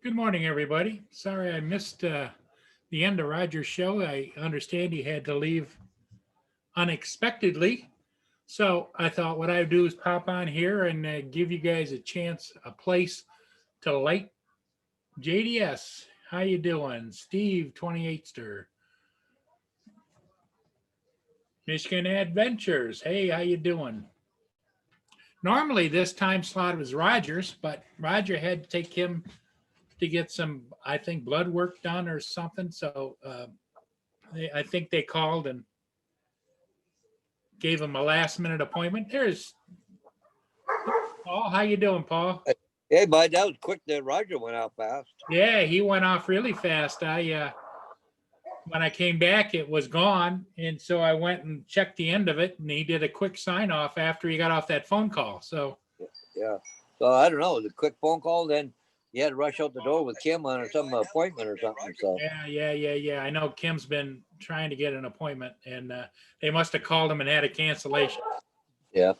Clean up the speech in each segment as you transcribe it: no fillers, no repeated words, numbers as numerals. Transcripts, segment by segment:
Good morning, everybody. Sorry I missed the end of Roger's show. I understand he had to leave unexpectedly. So I thought what I'd do is pop on here and give you guys a chance, a place to light JDS. How you doing? Steve, 28ster. Michigan Adventures. Hey, how you doing? Normally this time slot was Roger's, but Roger had to take him to get some, I think, blood work done or something. So I think they called and gave him a last minute appointment. There's Paul. How you doing, Paul? Hey, bud, that was quick that Roger went out fast. Yeah, he went off really fast. I when I came back, it was gone, and so I went and checked the end of it, and he did a quick sign off after he got off that phone call. So Yeah. So I don't know. It was a quick phone call. Then you had to rush out the door with Kim on some appointment or something. So yeah. I know Kim's been trying to get an appointment, and they must have called him and had a cancellation. yeah.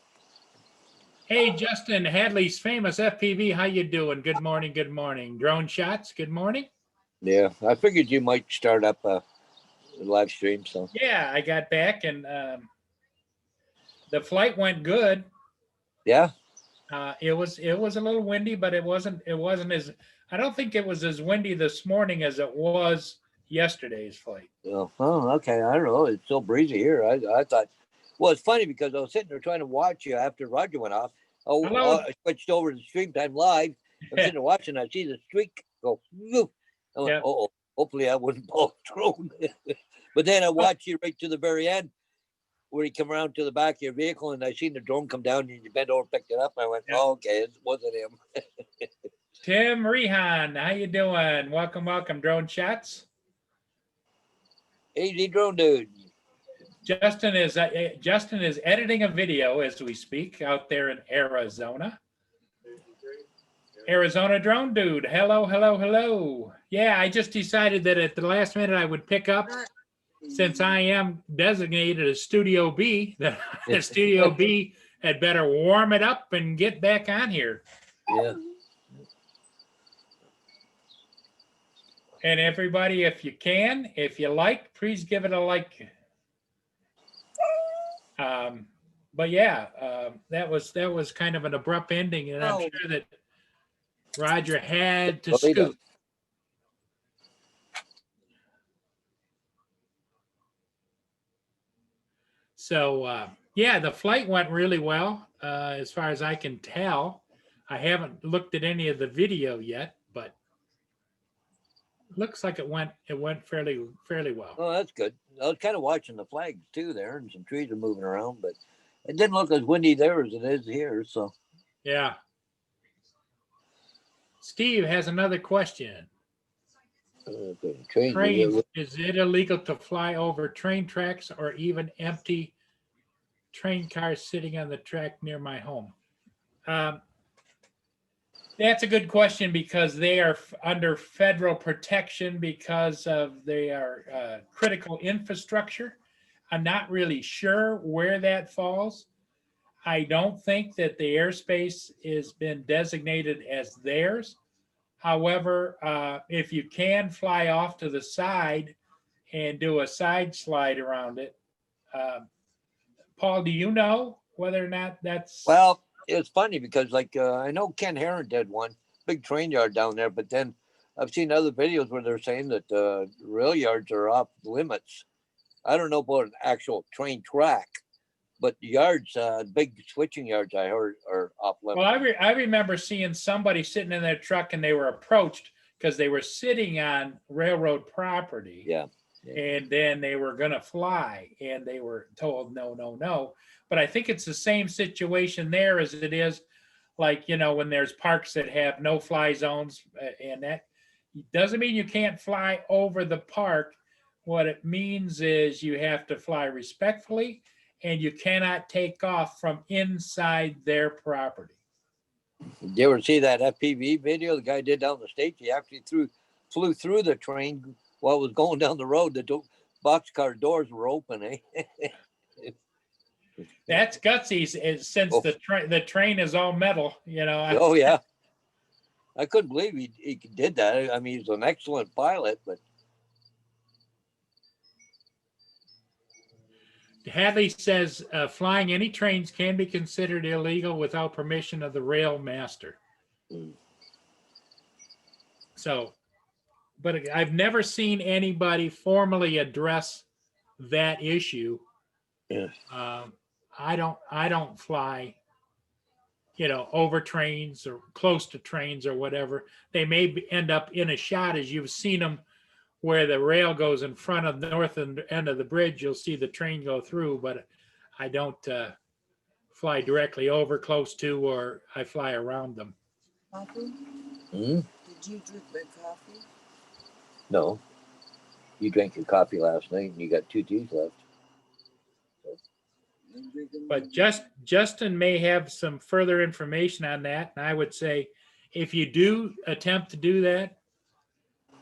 Hey, Justin Hadley's famous FPV. How you doing? Good morning. Good morning. Drone shots. Good morning. Yeah. I figured you might start up a live stream. So Yeah, I got back and the flight went good. yeah. It was a little windy, but it wasn't as, I don't think it was as windy this morning as it was yesterday's flight. Oh, okay. I don't know. It's so breezy here. I thought. Well, it's funny because I was sitting there trying to watch you after Roger went off. I switched over to Stream Time Live. I'm sitting there watching. I see the streak go. Woof. I'm like, oh, hopefully I wouldn't fall through. But then I watched you right to the very end, where you come around to the back of your vehicle, and I seen the drone come down, and you bent over, picked it up. I went, oh, okay, it wasn't him. Tim Rehan, how you doing? Welcome, Drone Shots. Easy drone dude. Justin is editing a video as we speak out there in Arizona. Arizona Drone Dude. Hello. Yeah, I just decided that at the last minute I would pick up, since I am designated as Studio B, that Studio B had better warm it up and get back on here. Yeah. And everybody, if you like, please give it a like. But yeah, that was kind of an abrupt ending, and I'm sure that Roger had to scoot. So yeah, the flight went really well, as far as I can tell. I haven't looked at any of the video yet, but looks like it went fairly well. Oh, that's good. I was kind of watching the flags too there, and some trees are moving around, but it didn't look as windy there as it is here. So yeah. Steve has another question. Trains, is it illegal to fly over train tracks or even empty train cars sitting on the track near my home? That's a good question, because they are under federal protection because they are critical infrastructure. I'm not really sure where that falls. I don't think that the airspace has been designated as theirs. However, if you can fly off to the side and do a side slide around it, Paul, do you know whether or not that's... Well, it's funny because, like, I know Ken Heron did one big train yard down there, but then I've seen other videos where they're saying that rail yards are off limits. I don't know about an actual train track, but the yards, big switching yards, I heard are off limits. Well, I remember seeing somebody sitting in their truck and they were approached because they were sitting on railroad property. Yeah. And then they were going to fly, and they were told no. But I think it's the same situation there as it is, like, when there's parks that have no fly zones, and that doesn't mean you can't fly over the park. What it means is you have to fly respectfully, and you cannot take off from inside their property. Did you ever see that FPV video the guy did down the state? He actually flew through the train while it was going down the road. The boxcar doors were open. That's gutsy, since the train is all metal. Oh yeah. I couldn't believe he did that. I mean, he's an excellent pilot, but Hadley says flying any trains can be considered illegal without permission of the rail master. So, but I've never seen anybody formally address that issue. yeah. I don't fly, over trains or close to trains or whatever. They may end up in a shot as you've seen them where the rail goes in front of the north end of the bridge. You'll see the train go through, but I don't fly directly over close to, or I fly around them. Coffee? Hmm? Did you drink my coffee? No. You drank your coffee last night and you got 2 teas left. But Justin may have some further information on that. And I would say if you do attempt to do that,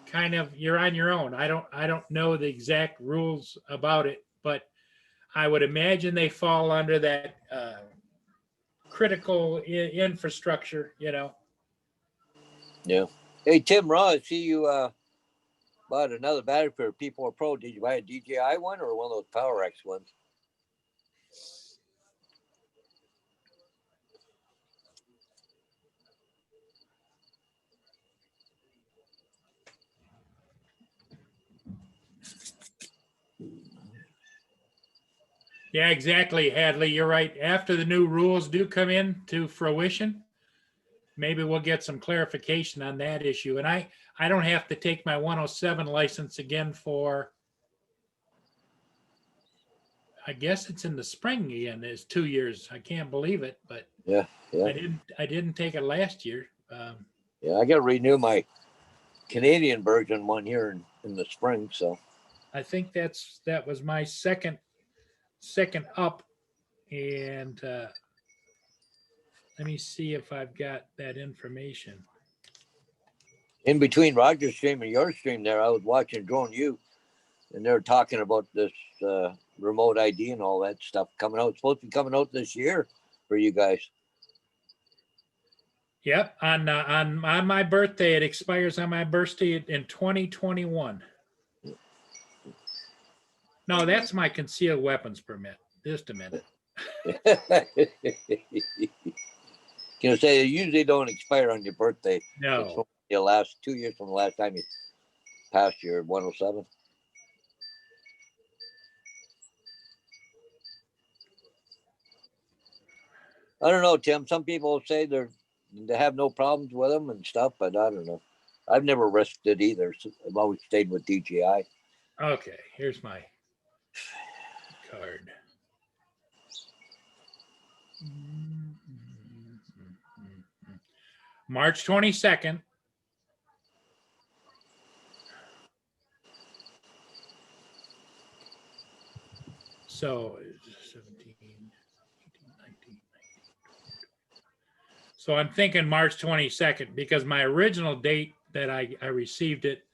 kind of you're on your own. I don't know the exact rules about it, but I would imagine they fall under that critical infrastructure, Yeah. Hey, Tim Ross, I see you bought another battery for P4 Pro. Did you buy a DJI one or one of those PowerX ones? Yeah, exactly, Hadley. You're right. After the new rules do come into fruition, maybe we'll get some clarification on that issue. And I don't have to take my 107 license again for, I guess it's in the spring again. It's 2 years. I can't believe it, but Yeah. I didn't take it last year. Yeah, I got to renew my Canadian version one here in the spring. So I think that was my second up, and let me see if I've got that information. in between Roger's stream and your stream there, I was watching Drone U, and they're talking about this remote ID and all that stuff coming out. It's supposed to be coming out this year for you guys. Yep, on my birthday, it expires on my birthday in 2021. No, that's my concealed weapons permit. Just a minute. Say they usually don't expire on your birthday. No. It's from the last 2 years from the last time you passed your 107. I don't know, Tim. Some people say they have no problems with them and stuff, but I don't know. I've never risked it either. So I've always stayed with DJI. Okay, here's my card. March 22nd. So 17, 18, 19. So I'm thinking March 22nd because my original date that I received it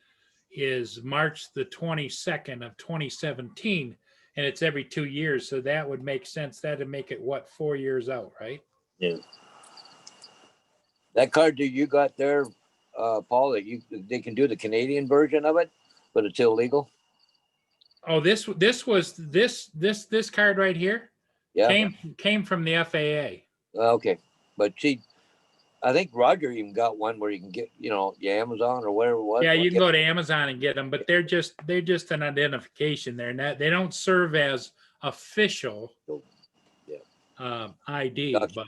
is March the 22nd of 2017, and it's every 2 years. So that would make sense. That'd make it 4 years out, right? Yeah. That card that you got there, Paul, that they can do the Canadian version of it, but it's illegal. Oh, this card right here, yeah, came from the FAA. Okay, but see, I think Roger even got one where you can get, your Amazon or whatever it was. Yeah, you can go to Amazon and get them, but they're just an identification. They don't serve as official ID. Gotcha.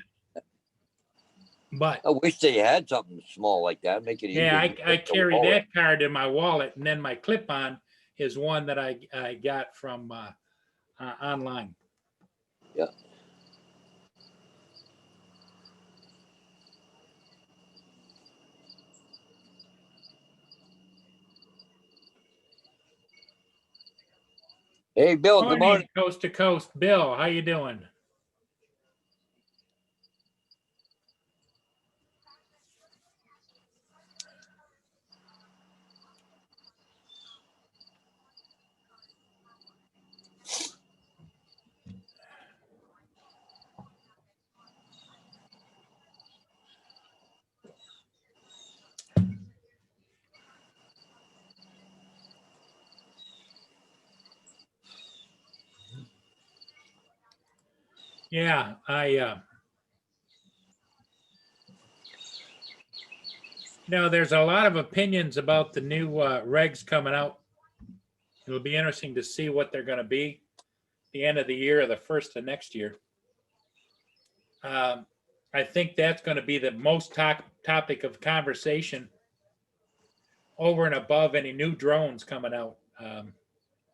But I wish they had something small like that. Make it easy. yeah, I carry that card in my wallet, and then my clip-on is one that I got from online. Yeah. Hey, Bill. Good morning. Coast to coast, Bill. How you doing? Yeah, there's a lot of opinions about the new regs coming out. It'll be interesting to see what they're going to be the end of the year or the first of next year. I think that's going to be the most topic of conversation over and above any new drones coming out.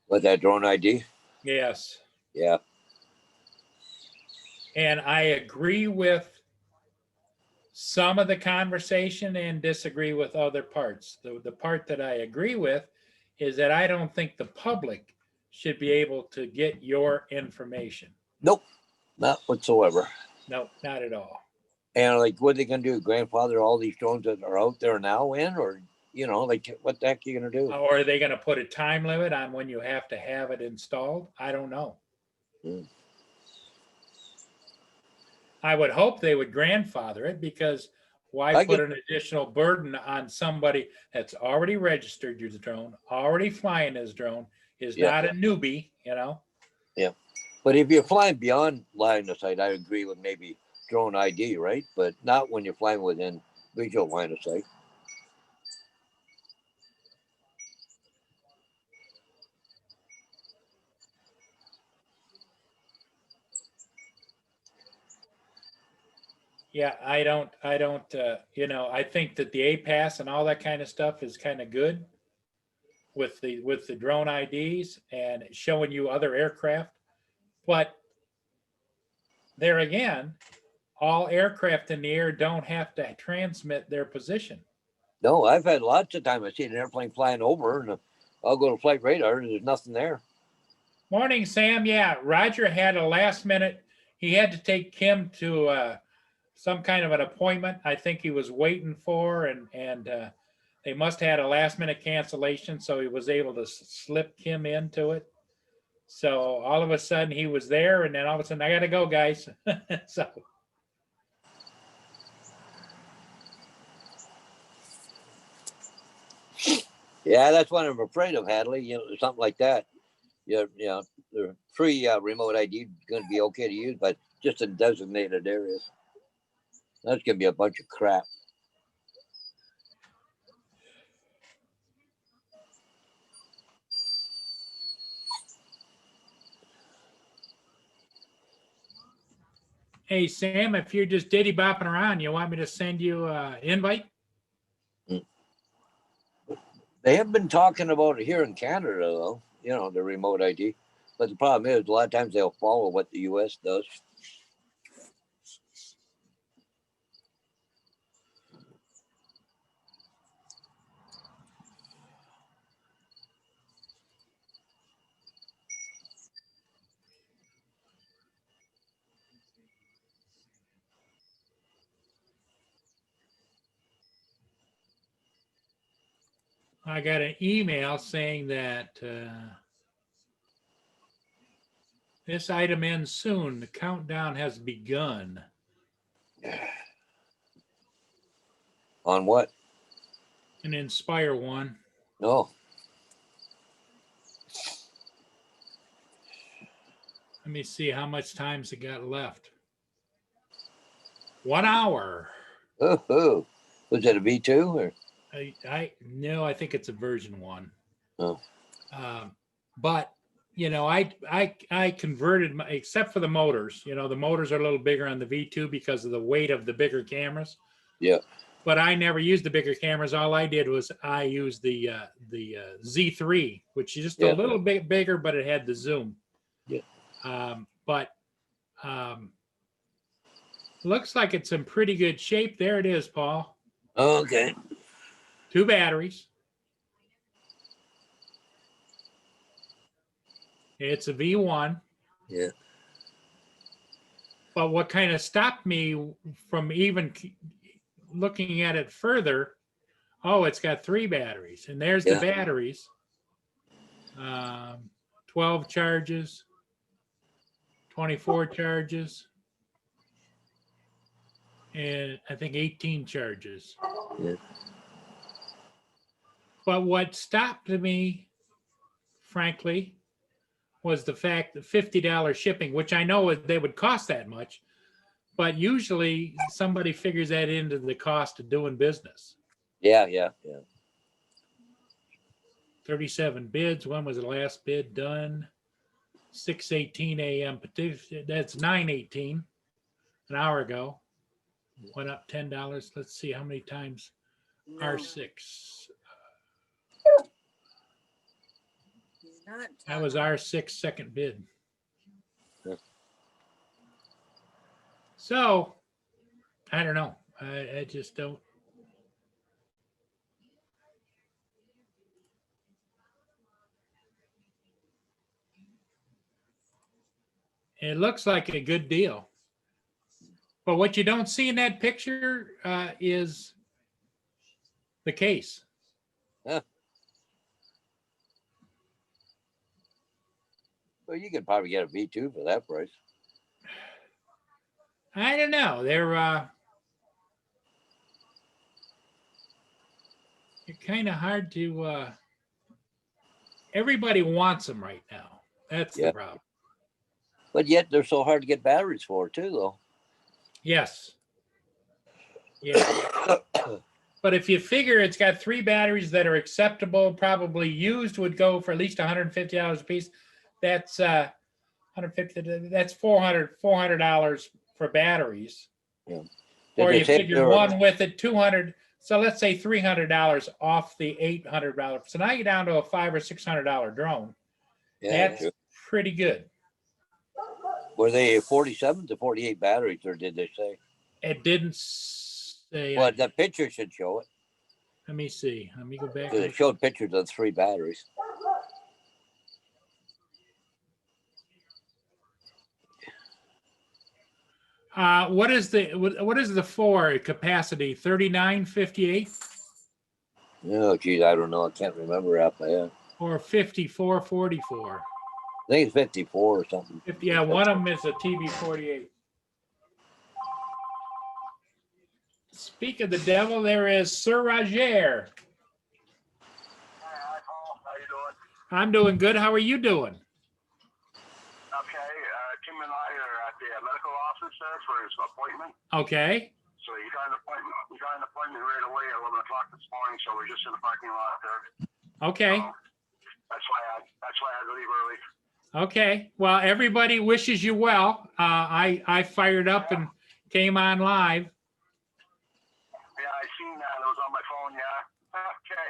With that drone ID? Yes. Yeah. And I agree with some of the conversation and disagree with other parts. The part that I agree with is that I don't think the public should be able to get your information. Nope, not whatsoever. No, not at all. And like, what are they going to do? Grandfather all these drones that are out there now in, or, like, what the heck are you going to do? Or are they going to put a time limit on when you have to have it installed? I don't know. I would hope they would grandfather it, because why put an additional burden on somebody that's already registered your drone, already flying his drone, is not a newbie, Yeah. But if you're flying beyond line of sight, I agree with maybe drone ID, right? But not when you're flying within visual line of sight. Yeah, I don't, I think that the APAS and all that kind of stuff is kind of good with the drone IDs and showing you other aircraft. But there again, all aircraft in the air don't have to transmit their position. No, I've had lots of time. I've seen an airplane flying over, and I'll go to flight radar, and there's nothing there. Morning, Sam. Yeah, Roger had a last minute. He had to take Kim to some kind of an appointment I think he was waiting for, and they must have had a last minute cancellation, so he was able to slip Kim into it. So all of a sudden he was there, and then all of a sudden, I got to go, guys. So. Yeah, that's what I'm afraid of, Hadley. Something like that. The free remote ID is going to be okay to use, but just in designated areas. That's going to be a bunch of crap. Hey, Sam, if you're just diddy bopping around, you want me to send you an invite? They have been talking about it here in Canada, though, the remote ID. But the problem is, a lot of times they'll follow what the U.S. does. I got an email saying that this item ends soon. The countdown has begun. On what? An Inspire one. No. Let me see how much time's it got left. 1 hour. Oh, was that a V2 or? No, I think it's a version 1. Oh. But I converted except for the motors. The motors are a little bigger on the V2 because of the weight of the bigger cameras. Yeah. But I never used the bigger cameras. All I did was I used the Z3, which is just a little bit bigger, but it had the zoom. Yeah. Looks like it's in pretty good shape. There it is, Paul. Oh, okay. 2 batteries. It's a V1. Yeah. But what kind of stopped me from even looking at it further, it's got 3 batteries. And there's the batteries. 12 charges, 24 charges, and I think 18 charges. Yeah. But what stopped me, frankly, was the fact that $50 shipping, which I know they would cost that much, but usually somebody figures that into the cost of doing business. Yeah. 37 bids. When was the last bid done? 6:18 a.m. That's 9:18, an hour ago. Went up $10. Let's see how many times. No, R6. he's not That was talking. R6 second bid. Yeah. So, I don't know. I just don't. It looks like a good deal. But what you don't see in that picture is the case. Well, you could probably get a V2 for that price. I don't know. They're kind of hard to. Everybody wants them right now. That's Yeah. the problem. But yet they're so hard to get batteries for too, though. Yes. Yeah. But if you figure it's got 3 batteries that are acceptable, probably used would go for at least $150 a piece. That's 150. That's $400 for batteries. Yeah. Or Did you they say figure they were- one with it, 200. So let's say $300 off the $800. So now you're down to a $500 or $600 drone. Yeah, That's true. pretty good. Were they 47 to 48 batteries, or did they say? It didn't say. Well, the picture should show it. Let me see. Let me go back. Because it showed pictures of 3 batteries. What is the 4 capacity? 3958 Oh, geez, I don't know. I can't remember off my head. or 5444? I think it's 54 or something. Yeah, one of them is a TB48. Speak of the devil, there is Sir Roger. Hi, Paul. How you doing? I'm doing good. How are you doing? Okay. Tim and I are at the medical office there for his appointment. Okay. So he got an appointment. We got an appointment right away at 11 o'clock this morning. So we're just in the parking lot there. Okay. That's why I had to leave early. Okay. Well, everybody wishes you well. I fired up and came on live. Yeah, I seen that. It was on my phone. Yeah. Okay.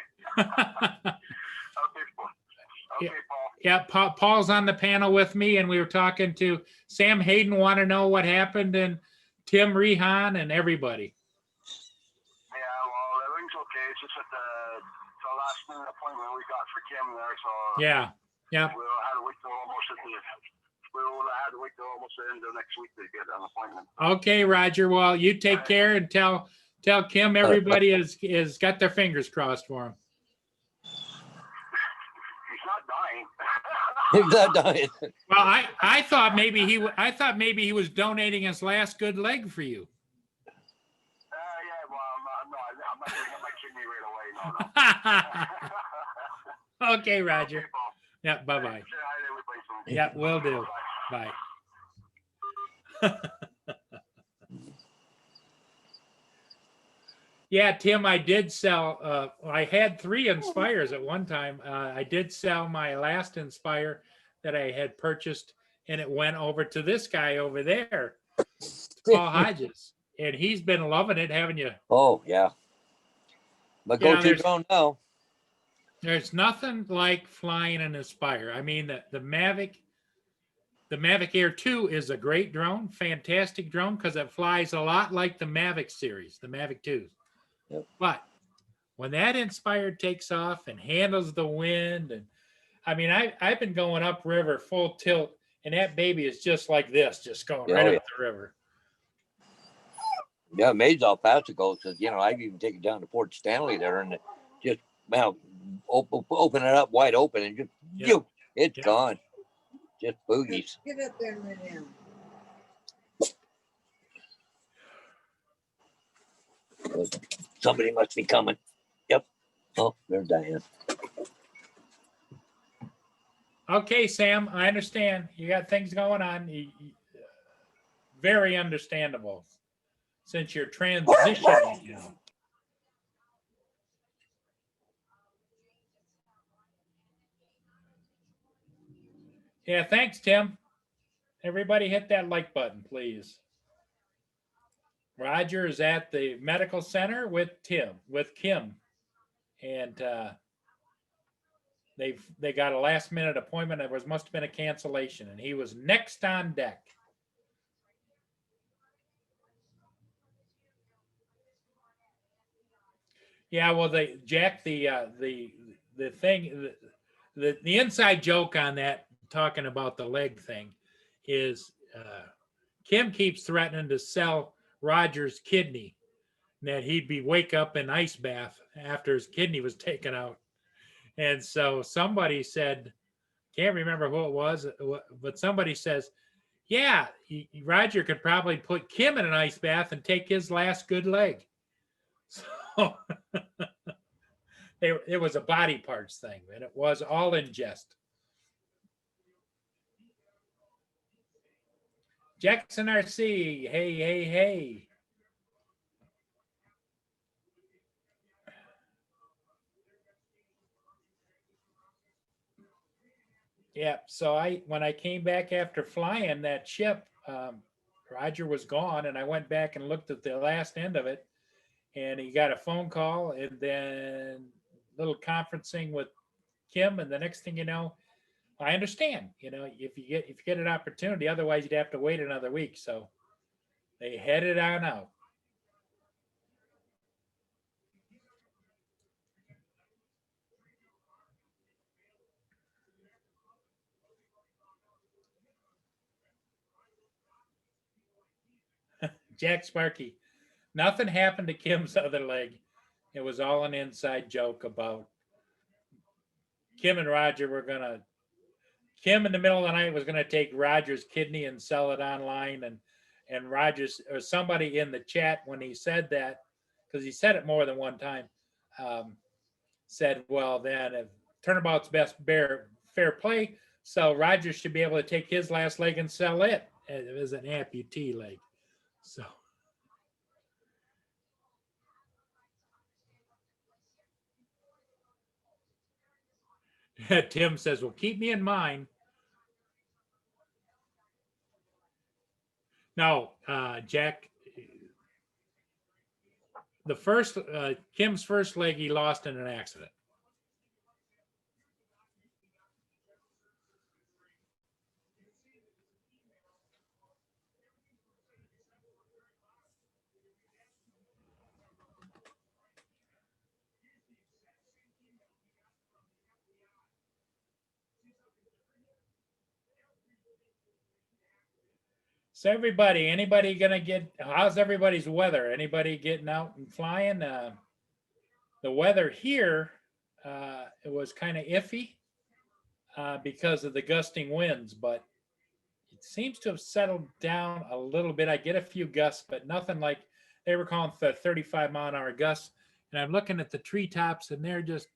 Okay, Paul. Yeah, Paul's on the panel with me, and we were talking to Sam Hayden. Want to know what happened, and Tim Rehan and everybody. Yeah, well, everything's okay. It's just at the last minute appointment we got for Kim there. So Yeah. we'll have to wait till almost the end of next week to get an appointment. Okay, Roger. Well, you take care and tell Kim everybody is got their fingers crossed for him. He's not dying. He's not dying. Well, I thought maybe he was donating his last good leg for you. Yeah, well, I'm not gonna get my kidney right away. No. Okay, Roger. Okay, Paul. Yeah, bye-bye. Say hi to everybody soon. Yeah, will do. Bye. Bye. Yeah, Tim, I did sell, I had 3 Inspires at one time. I did sell my last Inspire that I had purchased, and it went over to this guy over there, Paul Hodges. And he's been loving it, haven't you? Oh, yeah. But Yeah, go to there's- drone now. There's nothing like flying an Inspire. I mean, the Mavic Air 2 is a great drone, fantastic drone, because it flies a lot like the Mavic series, the Mavic 2s. Yep. But when that Inspire takes off and handles the wind, and I mean, I've been going upriver full tilt, and that baby is just like this, just going right up the river. Yeah, amazed how fast it goes. Because, I've even taken it down to Port Stanley there and just, open it up wide open and just, it's gone. Just boogies. Get up there and lay down. Somebody must be coming. Yep. Oh, there's Diane. Okay, Sam, I understand. You got things going on. Very understandable since you're transitioning. Yeah, thanks, Tim. Everybody hit that like button, please. Roger is at the medical center with Kim, and they got a last minute appointment. There must have been a cancellation, and he was next on deck. Yeah, well, Jack, the thing, the inside joke on that, talking about the leg thing, is Kim keeps threatening to sell Roger's kidney, and that he'd be wake up in ice bath after his kidney was taken out. And so somebody said, can't remember who it was, but somebody says, yeah, Roger could probably put Kim in an ice bath and take his last good leg. So it was a body parts thing, and it was all in jest. Jackson RC, hey, hey, hey. Yeah, so when I came back after flying that ship, Roger was gone, and I went back and looked at the last end of it, and he got a phone call, and then little conferencing with Kim, and the next thing you know, I understand. If you get an opportunity, otherwise you'd have to wait another week. So they headed on out. Jack Sparky, nothing happened to Kim's other leg. It was all an inside joke about Kim and Roger were gonna. Kim in the middle of the night was gonna take Roger's kidney and sell it online, and Rogers or somebody in the chat when he said that, because he said it more than one time, said, "Well, then if turnabout's best fair play, so Rogers should be able to take his last leg and sell it as an amputee leg." So. Tim says, well, keep me in mind. No, Jack, Kim's first leg he lost in an accident. So anybody gonna how's everybody's weather? Anybody getting out and flying? The weather here, it was kind of iffy because of the gusting winds, but it seems to have settled down a little bit. I get a few gusts, but nothing like they were calling for 35-mile-an-hour gusts. And I'm looking at the treetops, and they're just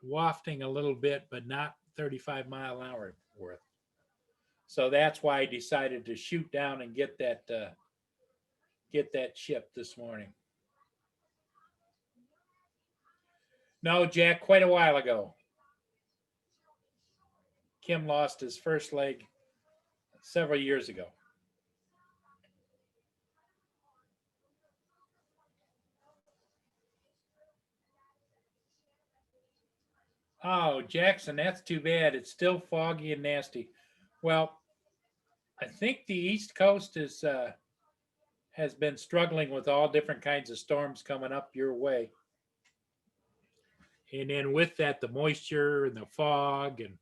wafting a little bit, but not 35-mile-an-hour worth. So that's why I decided to shoot down and get that ship this morning. No, Jack, quite a while ago. Kim lost his first leg several years ago. Oh, Jackson, that's too bad. It's still foggy and nasty. Well, I think the East Coast has been struggling with all different kinds of storms coming up your way. And then with that, the moisture and the fog, and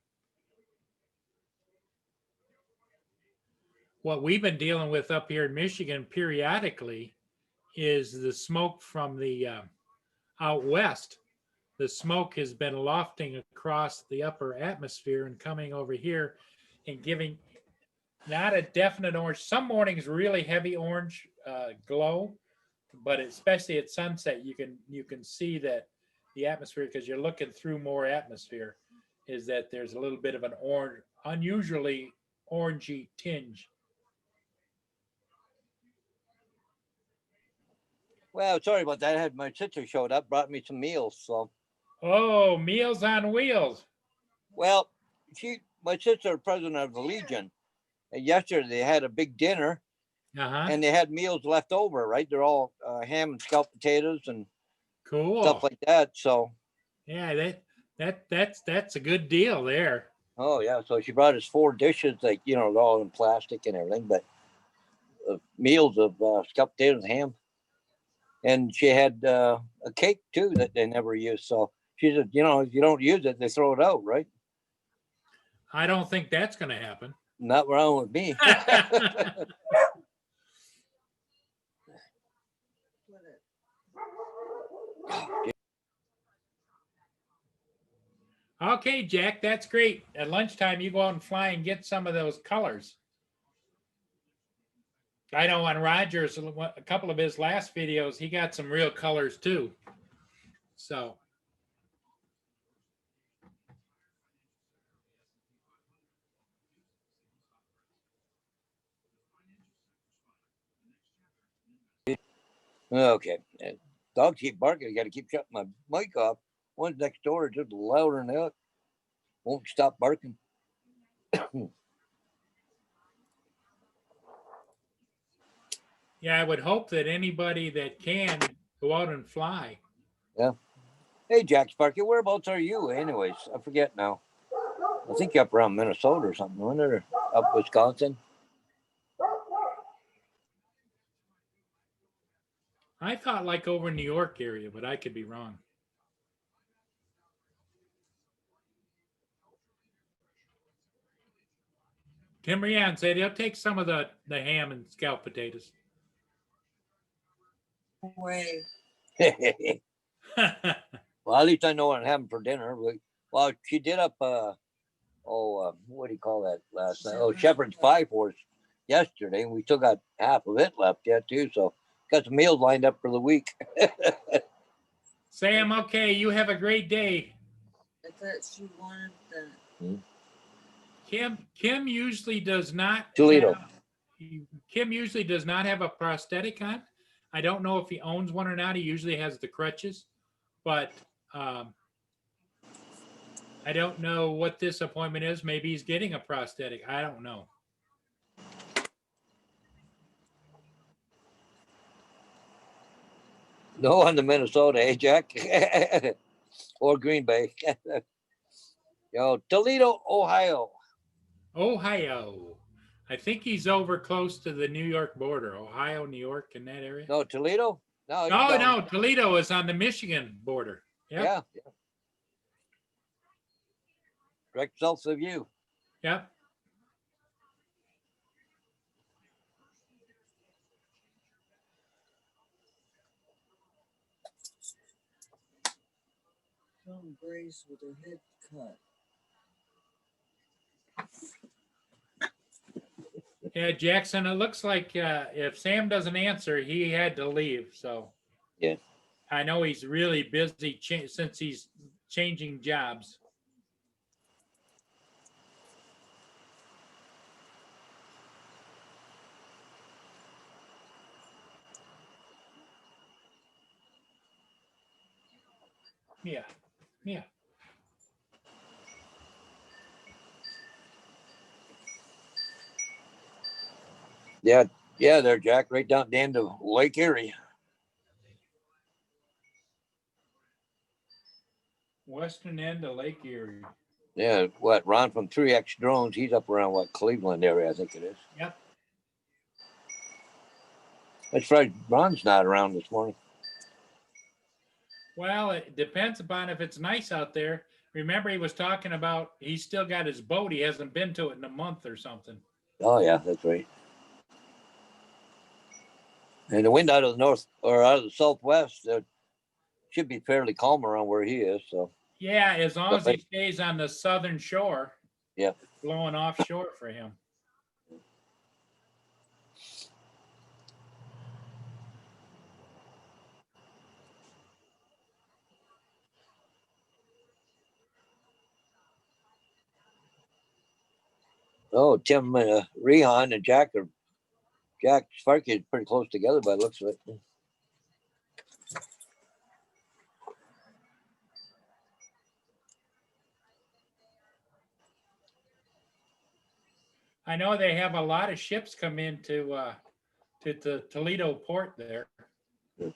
what we've been dealing with up here in Michigan periodically is the smoke from the out west. The smoke has been lofting across the upper atmosphere and coming over here and giving not a definite orange. Some mornings really heavy orange glow, but especially at sunset, you can see that the atmosphere, because you're looking through more atmosphere, is that there's a little bit of an orange, unusually orangey tinge. Well, sorry about that. I had my sister showed up, brought me some meals. So, Oh, Meals on Wheels. well, my sister, president of the Legion, and yesterday they had a big dinner Uh-huh. and they had meals left over. Right, they're all ham and scalloped potatoes and Cool. stuff like that. So, Yeah, that's a good deal there. oh yeah, so she brought us 4 dishes, like they're all in plastic and everything, but meals of scalloped potatoes and ham. And she had a cake too that they never used. So she said, if you don't use it, they throw it out, right? I don't think that's going to happen. Not wrong with me. Okay, Jack, that's great. At lunchtime, you go out and fly and get some of those colors. I know on Rogers, a couple of his last videos, he got some real colors too. So, Okay. Dogs keep barking. I got to keep shutting my mic off. One's next door, just louder than that. Won't stop barking. yeah, I would hope that anybody that can go out and fly. Yeah. Hey, Jack Sparky, whereabouts are you, anyways? I forget now. I think you're up around Minnesota or something, wasn't it? Or up Wisconsin. I thought like over New York area, but I could be wrong. Tim Rian said he'll take some of the ham and scalloped potatoes. Way. Well, at least I know what I'm having for dinner. Well, she did up, what do you call that last night? Oh, shepherd's pie for us yesterday, and we still got half of it left yet too. So got some meals lined up for the week. Sam, okay, you have a great day. I thought she wanted that. Kim usually does not. Toledo. Kim usually does not have a prosthetic on. I don't know if he owns one or not. He usually has the crutches, but I don't know what this appointment is. Maybe he's getting a prosthetic. I don't know. No on the Minnesota, eh, Jack? Or Green Bay. Toledo, Ohio. Ohio. I think he's over close to the New York border. Ohio, New York, in that area. No, Toledo? No, No, Toledo is on the Michigan border. Yep. Yeah. Direct south of you. Yep. Some Grace with her head cut. Yeah, Jackson, it looks like if Sam doesn't answer, he had to leave. So Yeah. I know he's really busy since he's changing jobs. Yeah. Yeah. Yeah, there, Jack, right down the end of Lake Erie. Western end of Lake Erie. Yeah, Ron from 3X Drones, he's up around Cleveland area, I think it is. Yep. That's right. Ron's not around this morning. Well, it depends upon if it's nice out there. Remember, he was talking about he's still got his boat. He hasn't been to it in a month or something. Oh, yeah, that's right. And the wind out of the north or out of the southwest should be fairly calm around where he is. So yeah, as long as he stays on the southern shore. Yeah, it's blowing offshore for him. Oh, Tim Rehan and Jack Sparky is pretty close together by the looks of it. I know they have a lot of ships come into to the Toledo port there. I've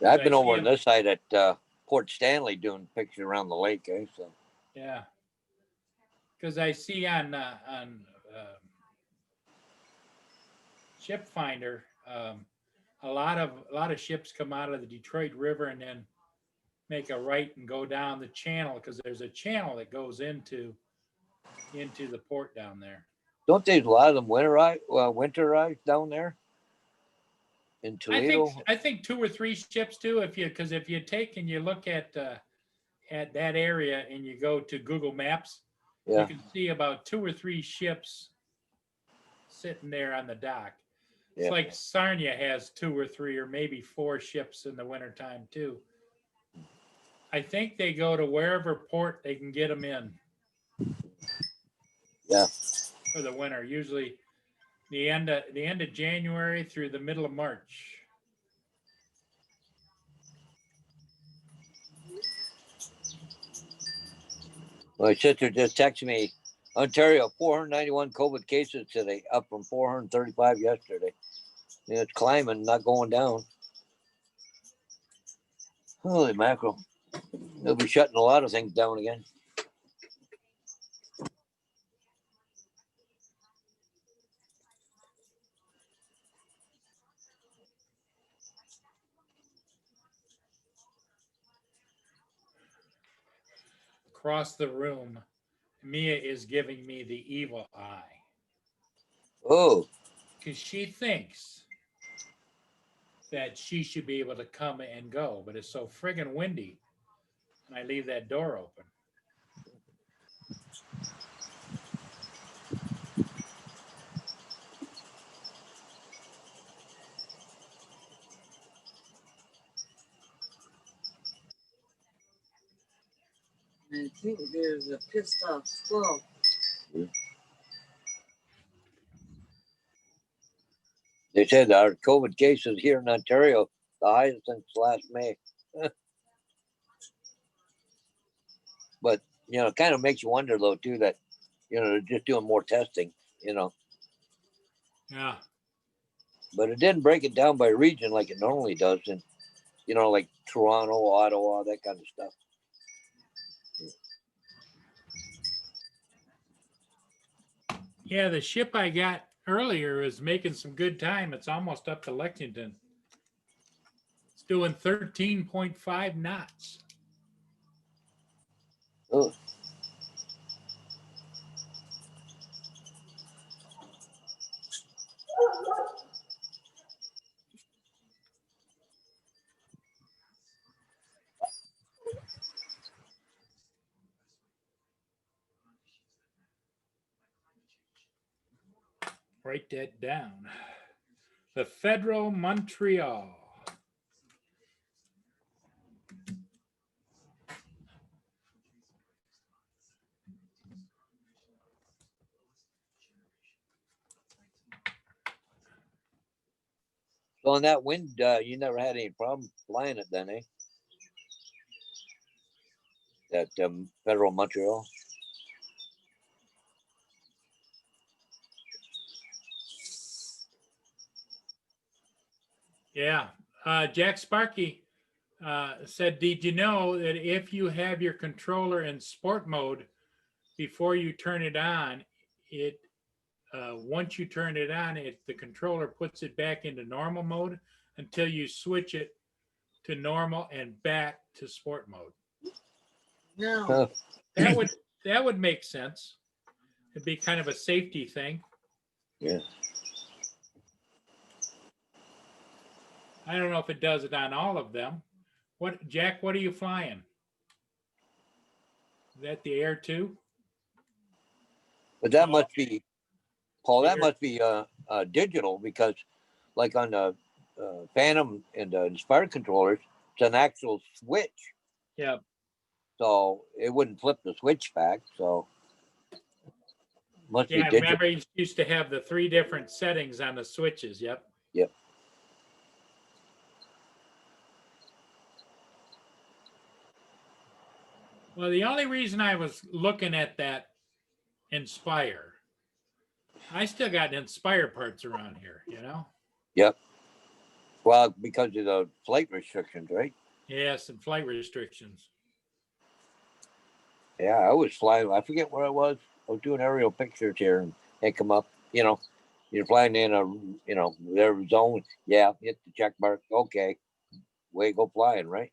I been see over on him. this side at Port Stanley doing pictures around the lake, so Yeah, because I see on Ship Finder, a lot of ships come out of the Detroit River and then make a right and go down the channel because there's a channel that goes into the port down there. don't they a lot of them winterize down there in Toledo? I think 2 or 3 ships too. If you take and you look at that area and you go to Google Maps, Yeah, you can see about 2 or 3 ships sitting there on the dock. It's yeah. like Sarnia has 2 or 3 or maybe 4 ships in the wintertime too. I think they go to wherever port they can get them in. Yeah. For the winter, usually the end of January through the middle of March. My sister just texted me, Ontario, 491 COVID cases today, up from 435 yesterday. And it's climbing, not going down. Holy mackerel. They'll be shutting a lot of things down again. Across the room, Mia is giving me the evil eye Oh, because she thinks that she should be able to come and go, but it's so friggin' windy, and I leave that door open. I think there's a pissed off squirrel. they said our COVID cases here in Ontario, the highest since last May. But, it kind of makes you wonder, though, too, that, they're just doing more testing, Yeah. But it didn't break it down by region like it normally does. And, like Toronto, Ottawa, that kind of stuff. Yeah, the ship I got earlier is making some good time. It's almost up to Lexington. It's doing 13.5 knots. Oh, Write that down. The Federal Montreal. so on that wind, you never had any problem flying it then, eh? That Federal Montreal. Yeah. Jack Sparky said, did you know that if you have your controller in sport mode before you turn it on, once you turn it on, the controller puts it back into normal mode until you switch it to normal and back to sport mode. No. That would make sense. It'd be kind of a safety thing. Yeah. I don't know if it does it on all of them. Jack, what are you flying? Is that the Air 2? But that must be, Paul, that must be digital because like on the Phantom and the Inspired controllers, it's an actual switch. Yeah. so it wouldn't flip the switch back. So must be Yeah, I digital. remember you used to have the 3 different settings on the switches. Yep. Yep. Well, the only reason I was looking at that Inspire, I still got Inspire parts around here, you know? Yep. Well, because of the flight restrictions, right? Yes, and flight restrictions. Yeah, I was flying. I forget where I was. I was doing aerial pictures here, and they come up. You know, you're flying in a, their zone. Yeah, hit the check mark. Okay, way to go flying, right?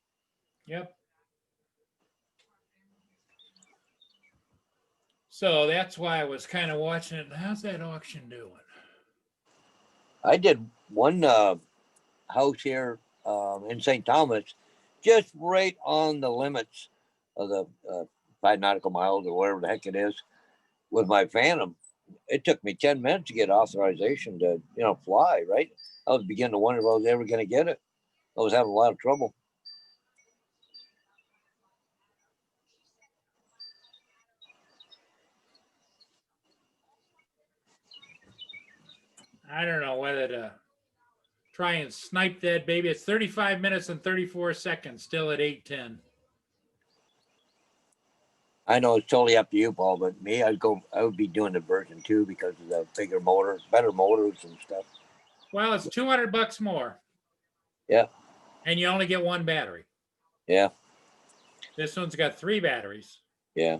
Yep. So that's why I was kind of watching it. How's that auction doing? I did one house here in St. Thomas, just right on the limits of the 5 nautical miles or whatever the heck it is, with my Phantom. It took me 10 minutes to get authorization to, fly, right? I was beginning to wonder if I was ever going to get it. I was having a lot of trouble. I don't know whether to try and snipe that baby. It's 35 minutes and 34 seconds, still at 8:10. I know it's totally up to you, Paul, but me, I would be doing the version 2 because of the bigger motors, better motors and stuff. Well, it's $200 more. Yeah. And you only get 1 battery. Yeah. This one's got 3 batteries. Yeah.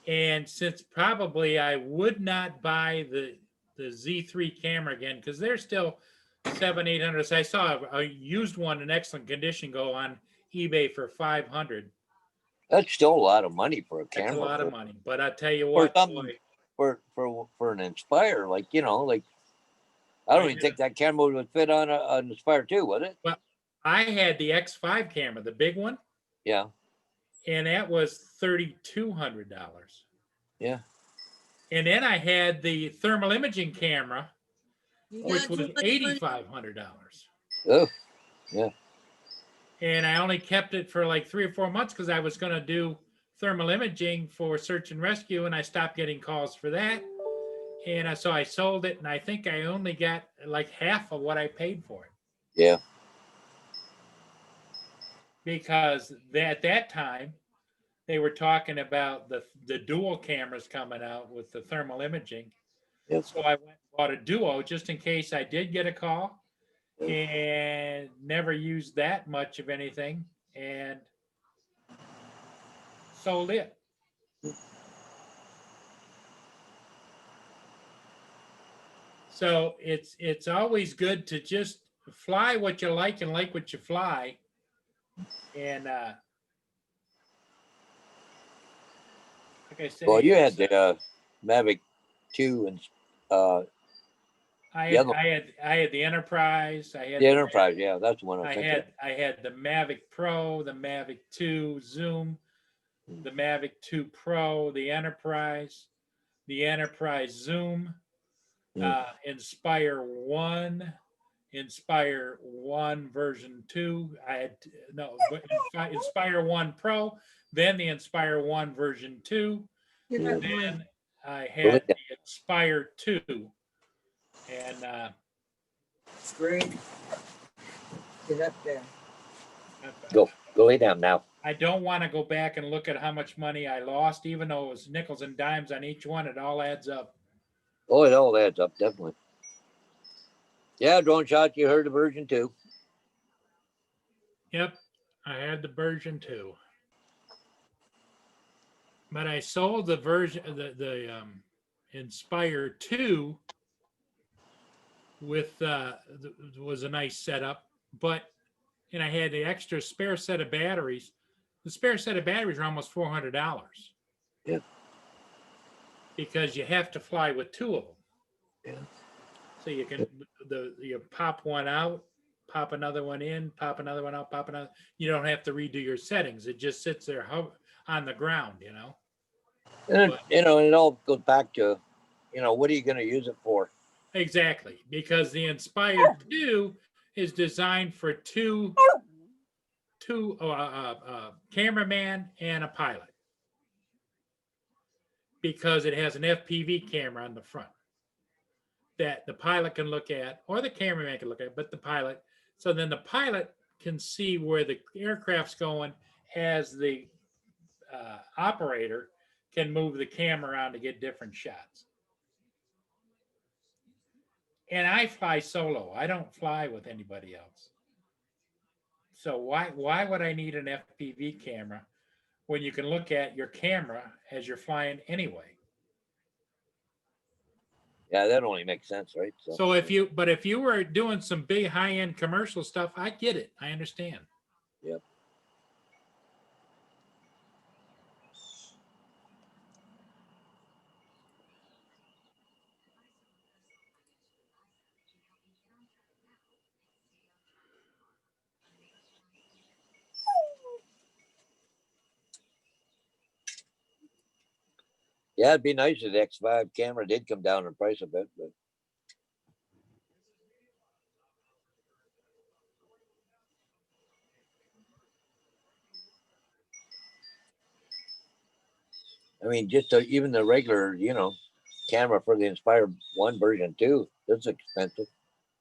And since probably I would not buy the Z3 camera again, because they're still 700-800. So I saw a used one in excellent condition go on eBay for 500. That's still a lot of money for a That's camera. a lot of money. But I tell you For what, something, boy, for an Inspire, like I don't even think that camera would fit on an Inspire 2, would it? well, I had the X5 camera, the big one, Yeah. and that was $3,200. Yeah. And then I had the thermal imaging camera, You which got was too much money. $8,500. Oh, yeah. And I only kept it for like 3 or 4 months because I was going to do thermal imaging for search and rescue, and I stopped getting calls for that. And so I sold it, and I think I only got like half of what I paid for it. Yeah. Because at that time, they were talking about the dual cameras coming out with the thermal imaging. Yep. So I went and bought a duo just in case I did get a call, and never used that much of anything, and sold it. So it's always good to just fly what you like and like what you fly. And like I say, Well, you had the Mavic 2 and I the other had the Enterprise. I had the Enterprise. Yeah, that's the one I'm I thinking. had the Mavic Pro, the Mavic 2 Zoom, the Mavic 2 Pro, the Enterprise Zoom, Inspire 1, Inspire 1 version 2. I had Inspire 1 Pro, then the Inspire 1 version 2, Get up, then boy. I had the Inspire 2, and It's great. Get up there. Go lay down now. I don't want to go back and look at how much money I lost, even though it was nickels and dimes on each one. It all adds up. Oh, it all adds up, definitely. Yeah, drone shot. You heard the version 2. Yep, I had the version 2, but I sold the version the Inspire 2 with was a nice setup, and I had the extra spare set of batteries. The spare set of batteries are almost $400. Yeah. Because you have to fly with 2 of them. Yeah. So you can you pop one out, pop another one in, pop another one out, pop another. You don't have to redo your settings. It just sits there on the ground, And it all goes back to, what are you going to use it for? Exactly, because the Inspire 2 is designed for two two, cameraman and a pilot, because it has an FPV camera on the front that the pilot can look at, or the cameraman can look at, but the pilot. So then the pilot can see where the aircraft's going, as the operator can move the camera around to get different shots. And I fly solo. I don't fly with anybody else. So why would I need an FPV camera when you can look at your camera as you're flying anyway? Yeah, that only makes sense, right? So if you were doing some big high-end commercial stuff, I get it. I understand. Yep. Yeah, it'd be nice if the X5 camera did come down in price a bit, but I mean, just even the regular, camera for the Inspire 1 version 2, that's expensive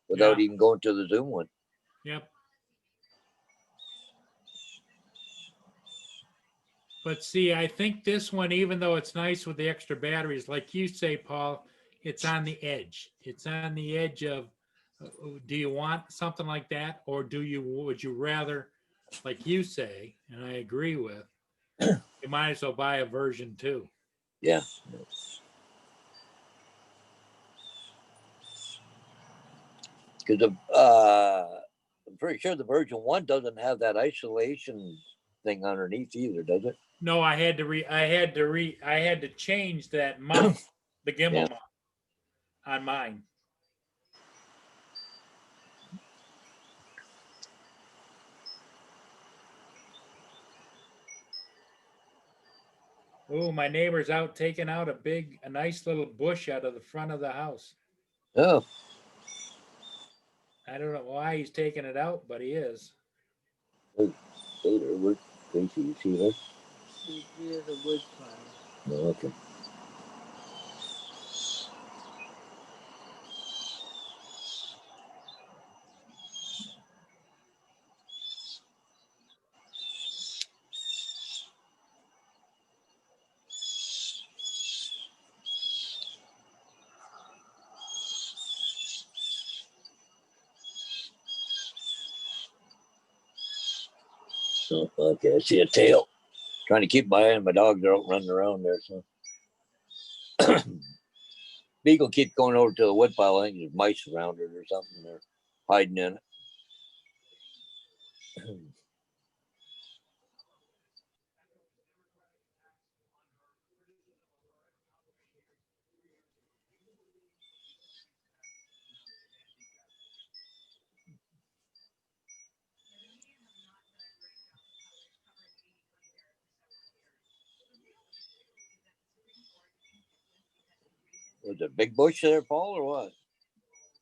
without Yeah. even going to the Zoom one. Yep. But see, I think this one, even though it's nice with the extra batteries, like you say, Paul, it's on the edge. It's on the edge of, do you want something like that? Or would you rather, like you say, and I agree with, you might as well buy a version 2. Yeah. Because I'm pretty sure the version 1 doesn't have that isolation thing underneath either, does it? No, I had to change that mount, the gimbal Yeah. mount on mine. Oh, my neighbor's out taking out a nice little bush out of the front of the house. Oh, I don't know why he's taking it out, but he is. hey there, where's Gracie? You see her? She's near the wood pile. No, okay. So, okay, I see a tail. Trying to keep my eye on my dogs are out running around there. So Beagle keeps going over to the wood pile. I think there's mice around it or something. They're hiding in it. Was it a big bush there, Paul, or what?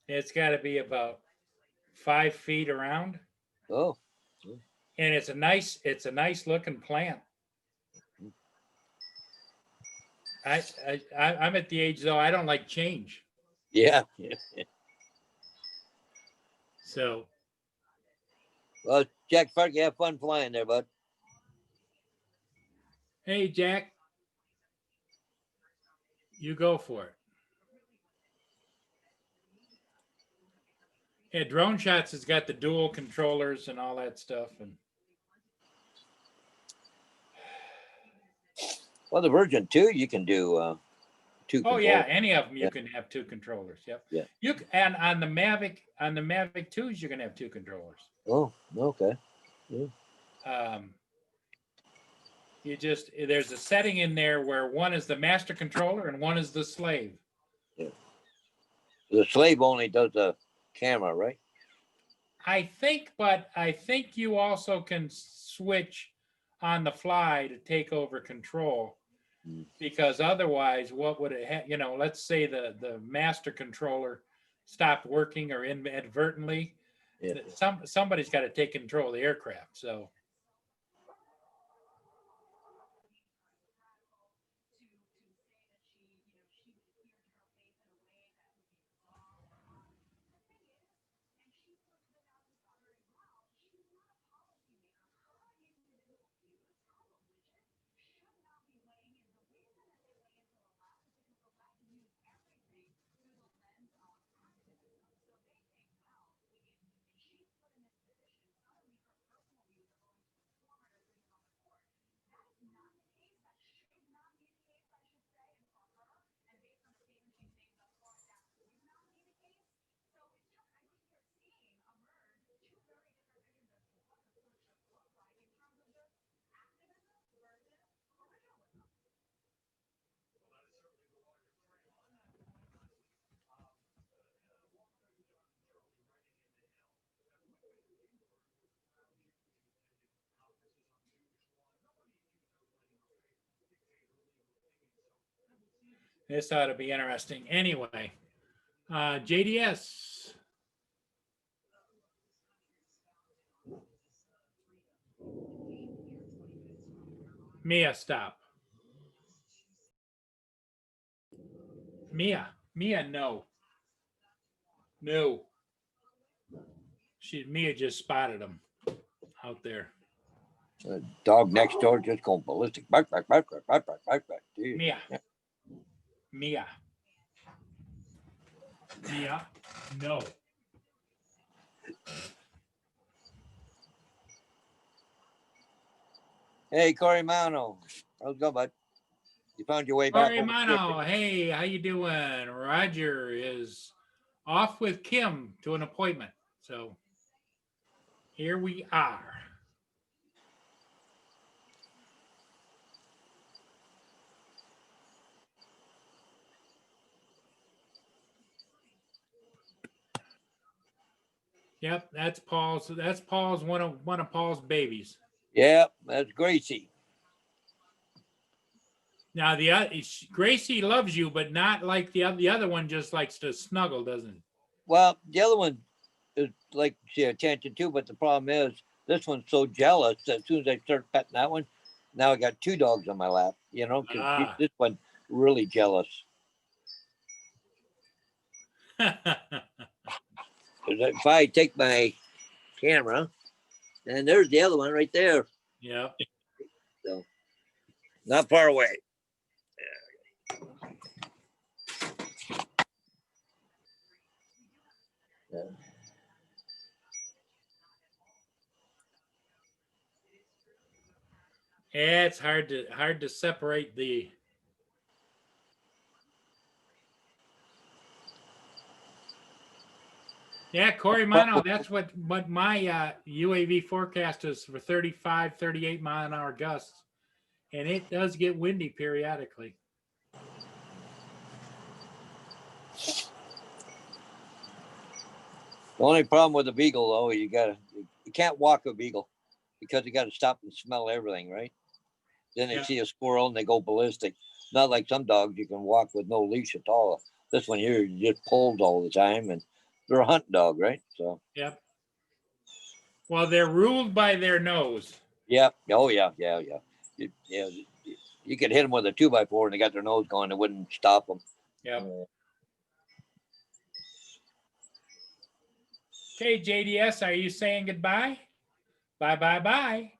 It's got to be about 5 feet around, Oh, and it's a nice looking plant. I'm at the age though I don't like change. yeah. So Well, Jack Fark, you have fun flying there, bud. hey, Jack, you go for it. Yeah, Drone Shots has got the dual controllers and all that stuff, and Well, the version 2, you can do 2 oh yeah, controls. any of them you Yeah. can have 2 controllers. Yep. Yeah. And on the Mavic 2s you can have 2 controllers. Oh, okay. There's a setting in there where one is the master controller and one is the slave. Yeah. The slave only does the camera, right? I think you also can switch on the fly to take over control, because otherwise, what would it have? Let's say the master controller stopped working or inadvertently, Yeah. somebody's got to take control of the aircraft. So This ought to be interesting. Anyway, JDS. Mia, stop. Mia, no. No. Mia just spotted him out there. The dog next door just going ballistic. Bark, bark, bark, bark, bark, bark, bark, bark. Dude. Mia. No. Hey, Corey Mano. How's it going, bud? You found your way back. Corey Mano, hey, how you doing? Roger is off with Kim to an appointment. So here we are. Yep, that's Paul's. That's Paul's one of Paul's babies. Yeah, that's Gracie. Now Gracie loves you, but not like the other one. Just likes to snuggle, doesn't it? Well, the other one is like she attention too, but the problem is this one's so jealous that as soon as I start petting that one, now I got two dogs on my lap. You know, 'cause this one really jealous. If I take my camera, and there's the other one right there. Yeah. So not far away. Yeah. Yeah, it's hard to separate the. Yeah, Corey Mano, that's what my UAV forecast is for 35, 38 mile an hour gusts. And it does get windy periodically. The only problem with a beagle, though, you can't walk a beagle because you got to stop and smell everything, right? Then they see a squirrel and they go ballistic. Not like some dogs you can walk with no leash at all. This one here just pulls all the time, and they're a hunt dog, right? So. Yep. Well, they're ruled by their nose. Yep. Oh yeah. You could hit them with a 2x4 and they got their nose going. It wouldn't stop them. Yep. Okay, JDS, are you saying goodbye? Bye, bye, bye.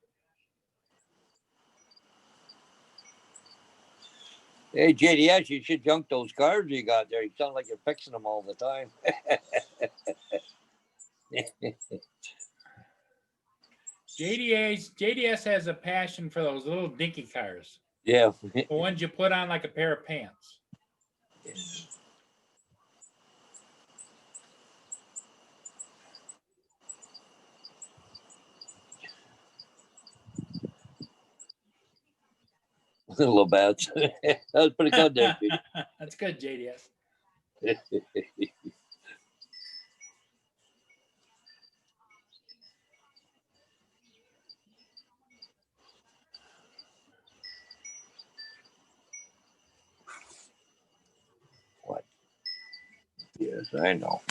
Hey, JDS, you should junk those cars you got there. You sound like you're fixing them all the time. JDS has a passion for those little dinky cars. Yeah. The ones you put on like a pair of pants. A little bad. That was pretty good there, dude. That's good, JDS. What? Yes, I know.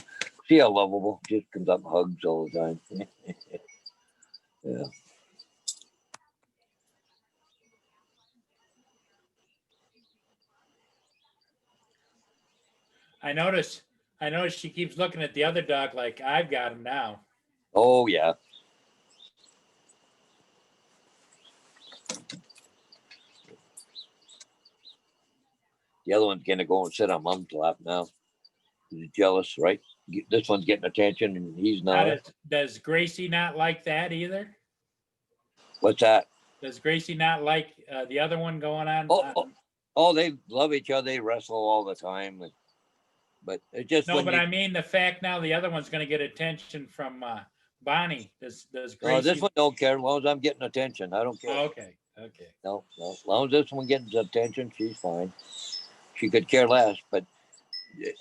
See how lovable. Just comes up and hugs all the time. Yeah. I noticed she keeps looking at the other dog like I've got him now. Oh yeah. The other one's gonna go and sit on Mom's lap now. He's jealous, right? This one's getting attention and he's not. Does Gracie not like that either? What's that? Does Gracie not like the other one going on? Oh, they love each other. They wrestle all the time. But it just no. But I mean the fact now the other one's going to get attention from Bonnie. Does Gracie? No, this one don't care as long as I'm getting attention. I don't care. Oh, okay. No. As long as this one gets attention, she's fine. She could care less. But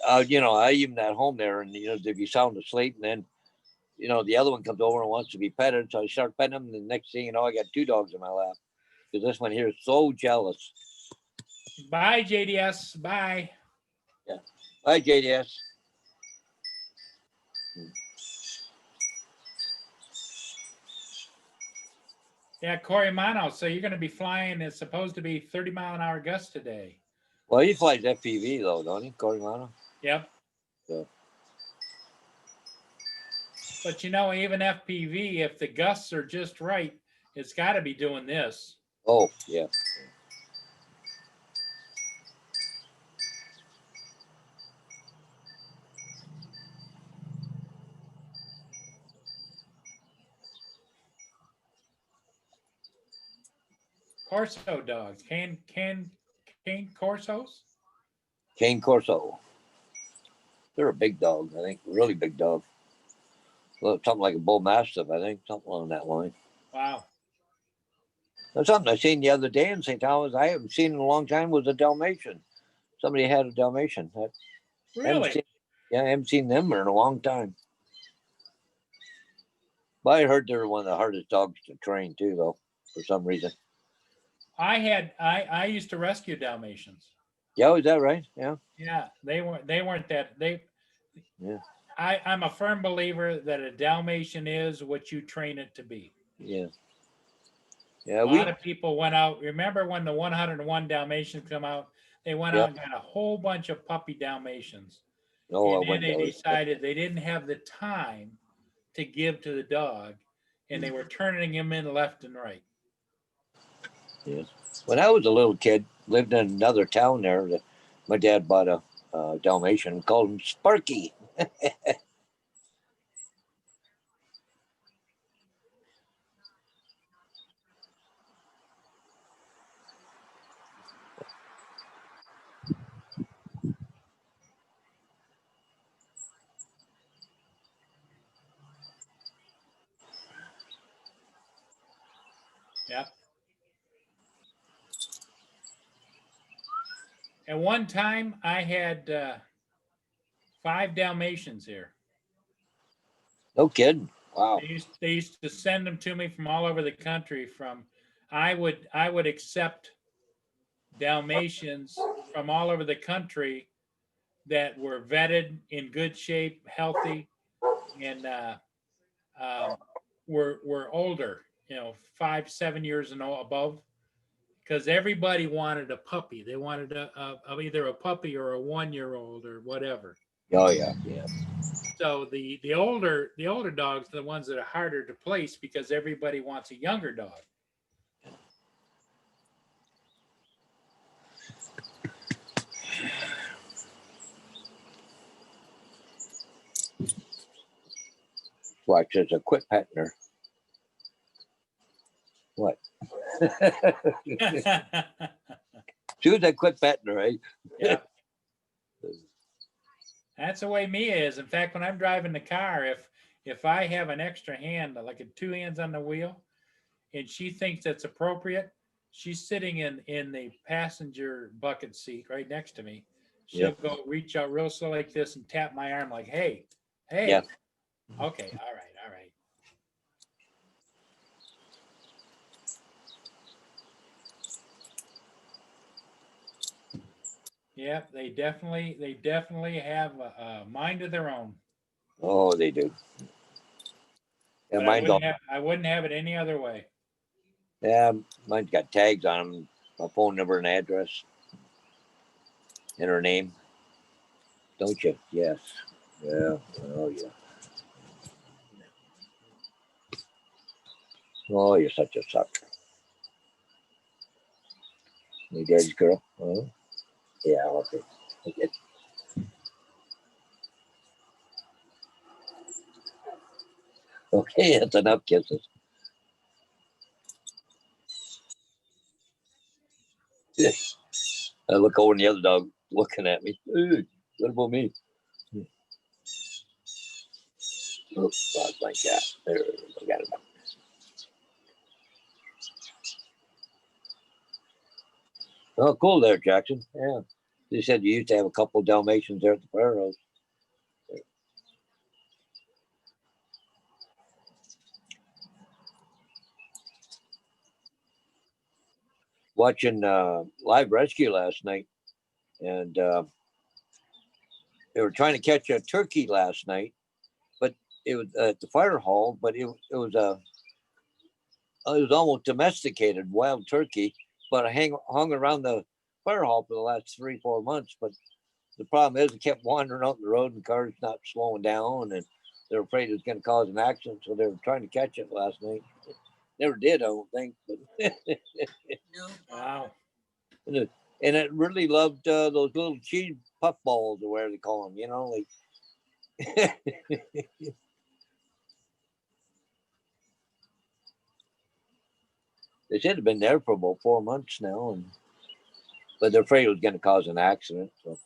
I even at home there, and if you sound asleep, and then the other one comes over and wants to be petted, so I start petting him, and the next thing you know, I got two dogs in my lap because this one here is so jealous. Bye, JDS. Bye. Bye, JDS. Yeah, Corey Mano. So you're going to be flying. It's supposed to be 30-mile-an-hour gusts today. Well, he flies FPV though, don't he, Corimano? Yep. So, But you know, even FPV, if the gusts are just right, it's got to be doing this. oh, yeah. Corso dogs. Cane Corsos? Cane Corso. They're a big dog, I think. Really big dog. Well, something like a bull mastiff, I think. Something along that line. Wow. That's something I seen the other day in St. Thomas. I haven't seen in a long time was a Dalmatian. Somebody had a Dalmatian. Really? I haven't seen them in a long time. But I heard they're one of the hardest dogs to train too, though, for some reason. I used to rescue Dalmatians. Yeah, is that right? Yeah. Yeah, they weren't that they. Yeah. I'm a firm believer that a Dalmatian is what you train it to be. Yeah. Yeah. A lot of people went out. Remember when the 101 Dalmatians come out? They went out and got a whole bunch of puppy Dalmatians. Oh, And then they decided they didn't have the time to give to the dog, and they were turning him in left and right. Yeah. When I was a little kid, lived in another town there. My dad bought a Dalmatian and called him Sparky. Yeah. At one time, I had 5 Dalmatians here. No kidding. Wow. They used to send them to me from all over the country. I would accept Dalmatians from all over the country that were vetted, in good shape, healthy, and were older. 5, 7 years and above. Because everybody wanted a puppy. They wanted either a puppy or a 1-year-old or whatever. Oh yeah, yeah. So the older dogs are the ones that are harder to place because everybody wants a younger dog. Watch, there's a quit petting her. What? Soon as I quit petting her, right? Yeah. That's the way Mia is. In fact, when I'm driving the car, if I have an extra hand, like 2 hands on the wheel, and she thinks that's appropriate, she's sitting in the passenger bucket seat right next to me. She'll go reach out real slow like this and tap my arm like, hey. Yeah. Okay, all right. Yeah, they definitely have a mind of their own. Oh, they do. Yeah, I wouldn't have it any other way. Yeah, mine's got tags on them, my phone number and address, and her name. Don't you? Yes. Yeah. Oh yeah. Oh, you're such a sucker. You daddy's girl. Oh. Yeah. Okay. Okay, that's enough kisses. I look over and the other dog looking at me. Hey, what about me? Oh, God, like that. There, I got it. Oh, cool there, Jackson. Yeah. You said you used to have a couple Dalmatians there at the firehouse. watching live rescue last night, and they were trying to catch a turkey last night, but it was at the fire hall. But it was almost domesticated wild turkey, but it hung around the fire hall for the last 3-4 months. But the problem is it kept wandering out the road and cars not slowing down, and they're afraid it's going to cause an accident. So they were trying to catch it last night. Never did, I don't think. But No. Wow. and it really loved those little cheese puff balls or whatever they call them. You know, like. They should have been there for about 4 months now, but they're afraid it was going to cause an accident. So.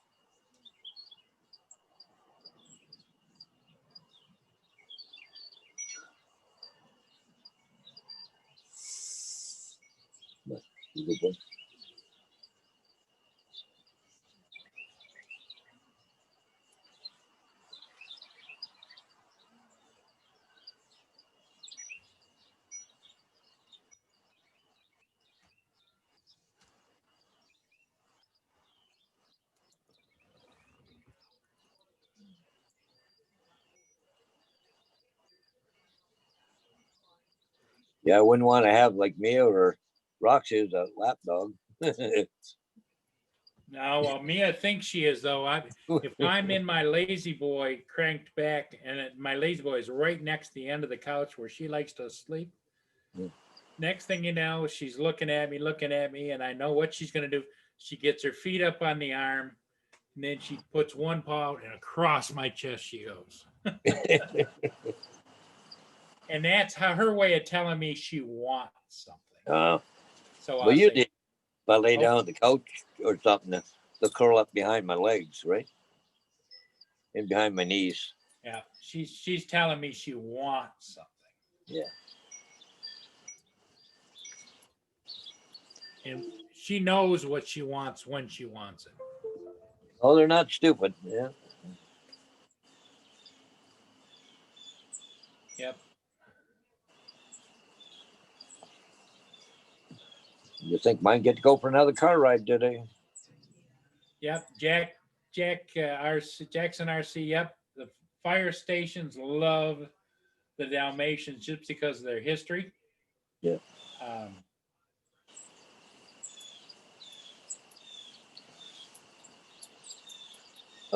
But it's a good one. Yeah, I wouldn't want to have like Mia or Roxy as a lap dog. No, well, Mia thinks she is though. If I'm in my lazy boy cranked back, and my lazy boy is right next to the end of the couch where she likes to sleep. Yeah. Next thing you know, she's looking at me, and I know what she's going to do. She gets her feet up on the arm, and then she puts one paw out and across my chest she goes. And that's how her way of telling me she wants something. So well, you did. If I lay down on the couch or something, they'll curl up behind my legs, right? And behind my knees. Yeah, she's telling me she wants something. Yeah. And she knows what she wants when she wants it. Oh, they're not stupid. Yeah. Yep. You think mine get to go for another car ride today? Yep. Jackson RC. Yep. The fire stations love the Dalmatians just because of their history. Yeah. I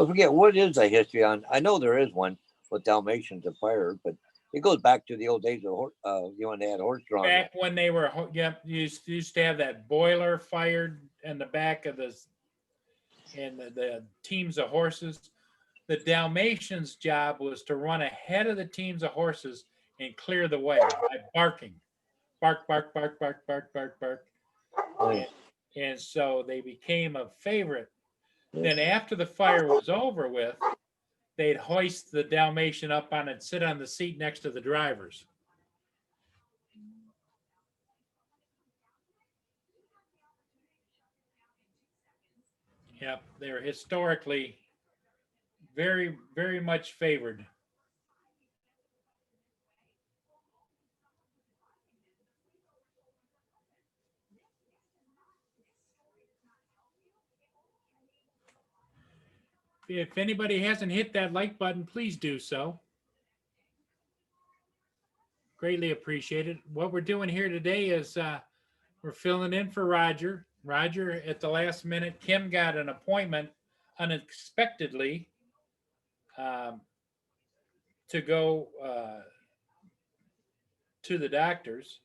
forget what is the history on. I know there is one with Dalmatians and fire, but it goes back to the old days of when they had horse drawn. Back when they were, yep, used to have that boiler fired in the back of the teams of horses. The Dalmatians' job was to run ahead of the teams of horses and clear the way by barking. Bark, bark, bark, bark, bark, bark, bark. Oh. And so they became a favorite. Then after the fire was over with, they'd hoist the Dalmatian up on it, sit on the seat next to the drivers. Yep, they're historically very, very much favored. If anybody hasn't hit that like button, please do so. Greatly appreciated. What we're doing here today is we're filling in for Roger. Roger, at the last minute, Kim got an appointment unexpectedly to go to the doctors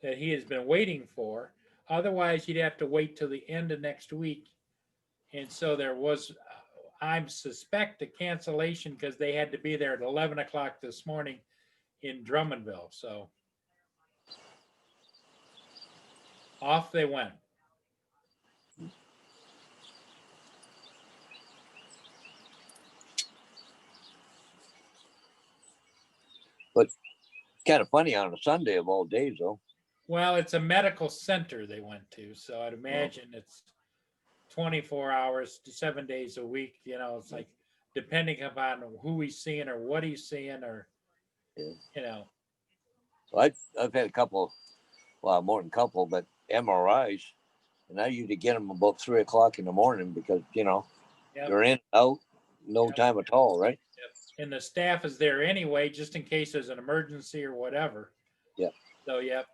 that he has been waiting for. Otherwise, he'd have to wait till the end of next week. And so there was, I suspect, a cancellation because they had to be there at 11 o'clock this morning in Drummondville. So off they went. But kind of funny on a Sunday of all days, though. Well, it's a medical center they went to, so I'd imagine it's 24 hours to 7 days a week. You know, it's like depending upon who he's seeing or what he's seeing, or you know. So I've had a couple, well, more than a couple, but MRIs, and I usually get them about 3 o'clock in the morning because Yep. you're in out no Yep. time at all, right? And the staff is there anyway, just in case there's an emergency or whatever. Yep. So, yep.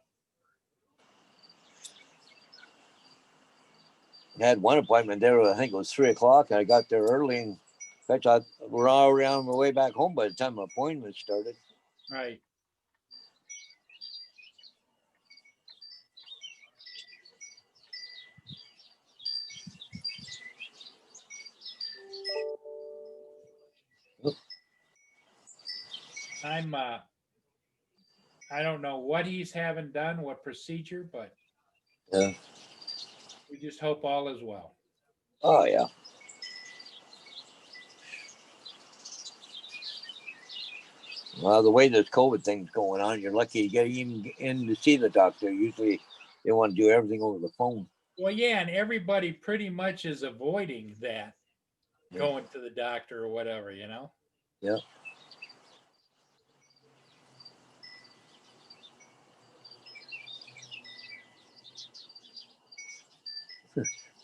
I had one appointment there. I think it was 3 o'clock, and I got there early. And in fact, we're already on my way back home by the time my appointment started. Right. I don't know what he's having done, what procedure, but Yeah. we just hope all is well. Oh yeah. Well, the way this COVID thing's going on, you're lucky you get even in to see the doctor. Usually, they want to do everything over the phone. Well, yeah, and everybody pretty much is avoiding that, going to the doctor or whatever, Yeah.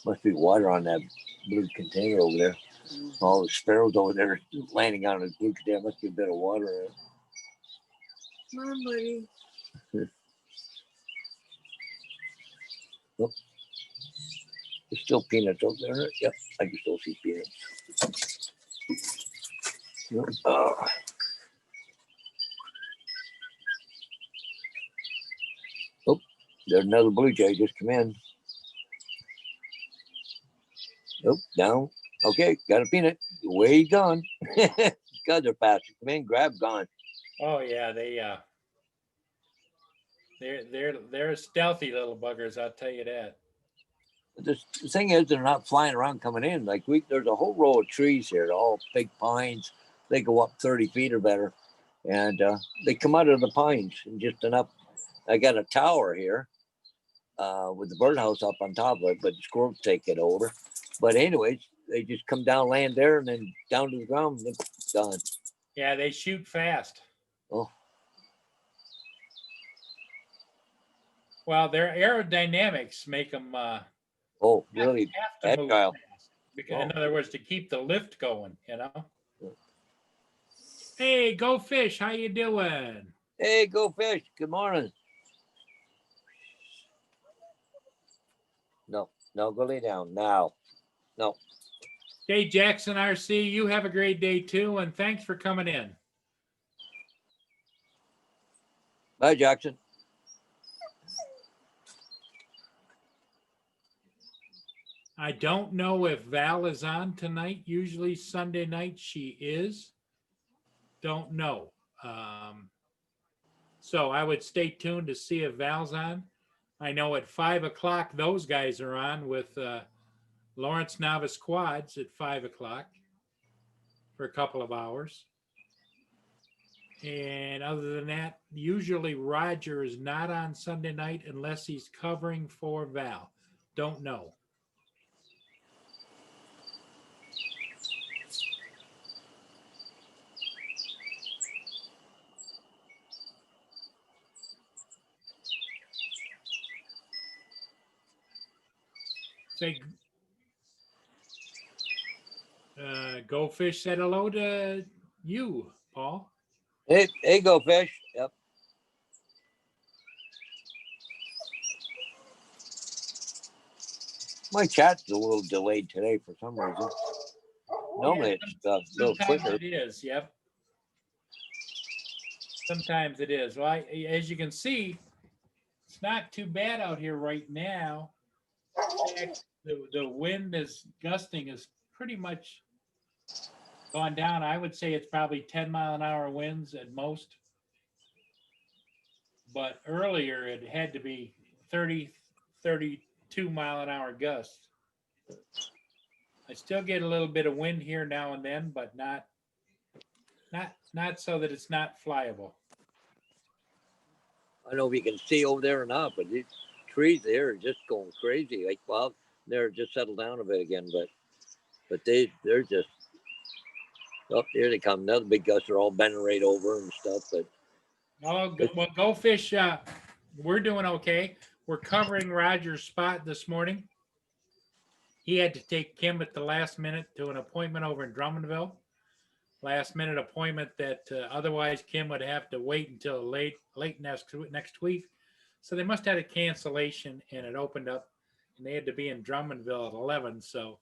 Must be water on that blue container over there. All the sparrows over there landing on the blue container. Must be a bit of water in it. Come on, buddy. There's still peanuts over there. Yep, I can still see peanuts. Yep. Oh, there's another blue jay just come in. Oh, down. Okay, got a peanut. Way gone. God, they're fast. Come in, grab, gone. Oh yeah, they're stealthy little buggers, I'll tell you that. The thing is, they're not flying around coming in. Like there's a whole row of trees here, all big pines. They go up 30 feet or better, and they come out of the pines and just enough. I got a tower here with the birdhouse up on top of it, but the squirrels take it over. But anyways, they just come down, land there, and then down to the ground, and it's done. Yeah, they shoot fast. Oh. Well, their aerodynamics make them Oh, really? have to move Agile. fast. Because, in other words, to keep the lift going, Yeah. Hey, Go Fish, how you doing? Hey, Go Fish. Good morning. No, go lay down now. No. Hey, Jackson RC, you have a great day too, and thanks for coming in. Bye, Jackson. I don't know if Val is on tonight. Usually Sunday night she is. Don't know. So I would stay tuned to see if Val's on. I know at 5 o'clock those guys are on with Lawrence Novice Quads at 5 o'clock for a couple of hours. And other than that, usually Roger is not on Sunday night unless he's covering for Val. Don't know. Say, Go Fish said hello to you, Paul. Hey, Go Fish. Yep. My chat's a little delayed today for some reason. Normally it's a little quicker. It is, yep. Sometimes it is. Well, as you can see, it's not too bad out here right now. The wind is gusting is pretty much gone down. I would say it's probably 10-mile-an-hour winds at most. But earlier it had to be 30, 32-mile-an-hour gusts. I still get a little bit of wind here now and then, but not so that it's not flyable. I don't know if you can see over there or not, but these trees there are just going crazy. Like, well, they're just settled down a bit again, but they're just, oh, here they come. Another big gust. They're all bending right over and stuff. But Go Fish. We're doing okay. We're covering Roger's spot this morning. He had to take Kim at the last minute to an appointment over in Drummondville. Last minute appointment that otherwise Kim would have to wait until late next week. So they must have had a cancellation and it opened up and they had to be in Drummondville at 11. So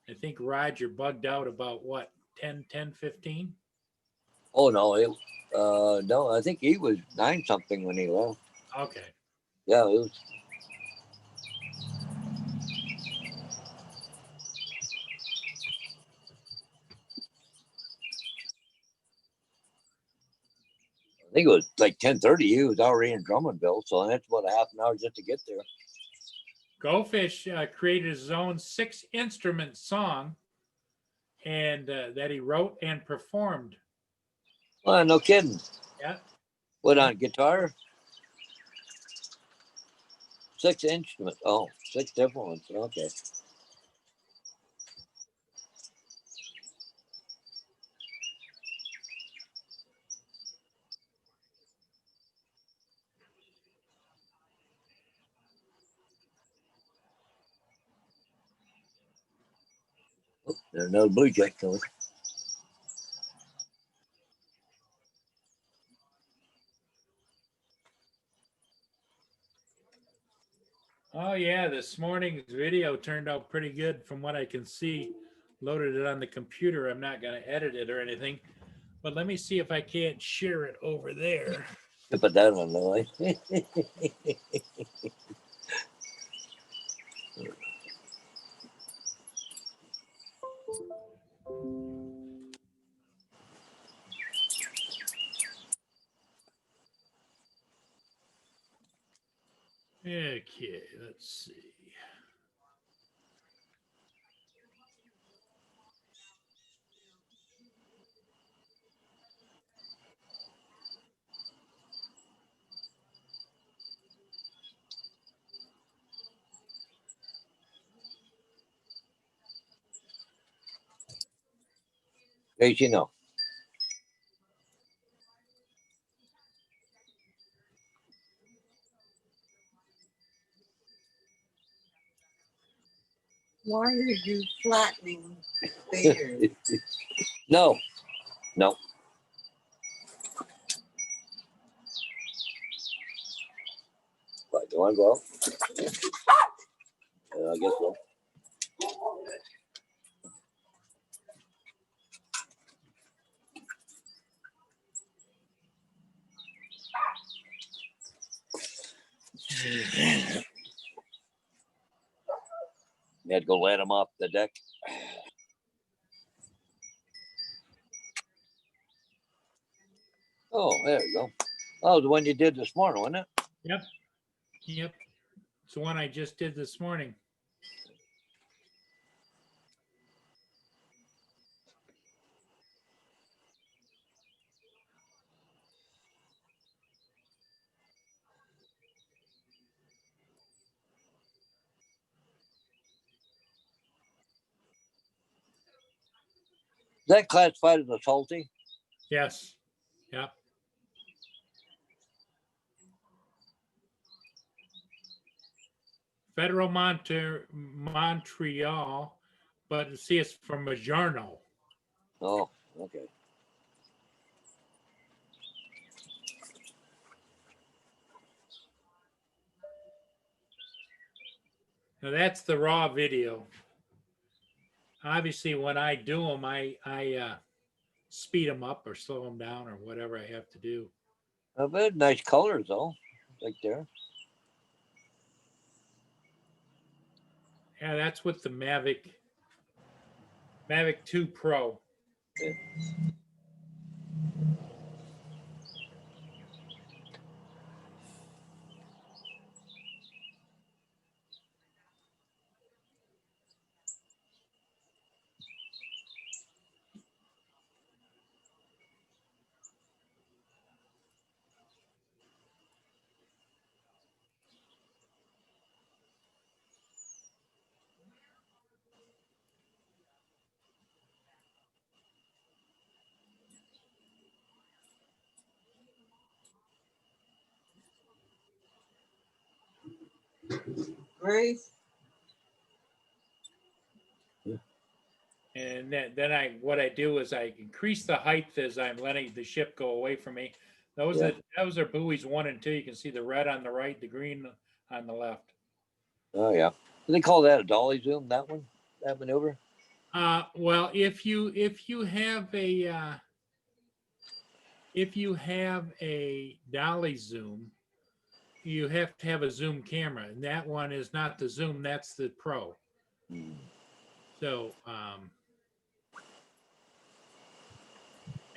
I think Roger bugged out about what, 10:15? Oh no, no, I think he was 9 something when he left. Okay. Yeah, it was. I think it was like 10:30. He was already in Drummondville, so that's about a half an hour just to get there. Goldfish created his own 6-instrument song and that he wrote and performed. Oh, no kidding. Yeah. What, on guitar? 6 instruments. Oh, 6 different ones. Okay. Oh, there's another blue jay coming. Oh yeah, this morning's video turned out pretty good from what I can see. Loaded it on the computer. I'm not going to edit it or anything. But let me see if I can't share it over there. Put that on the way. Okay, let's see. Case you know. Why are you flattening Vader? No, no. What, do you want to go out? I guess so. You had to go let him off the deck. Oh, there you go. Oh, the one you did this morning, wasn't it? Yep. Yep. It's the one I just did this morning. Is that classified as assaulting? Yes. Yep. Federal Montreal, but see, it's from a journal. Oh, okay. Now that's the raw video. Obviously, when I do them, I speed them up or slow them down or whatever I have to do. I bet nice colors though, right there. Yeah, that's with the Mavic 2 Pro. Yeah. Grace. And then what I do is I increase the height as I'm letting the ship go away from me. Those are buoys 1 and 2. You can see the red on the right, the green on the left. Oh yeah. Do they call that a dolly zoom? That one, that maneuver? Well, if you have a dolly zoom, you have to have a zoom camera, and that one is not the zoom, that's the pro. So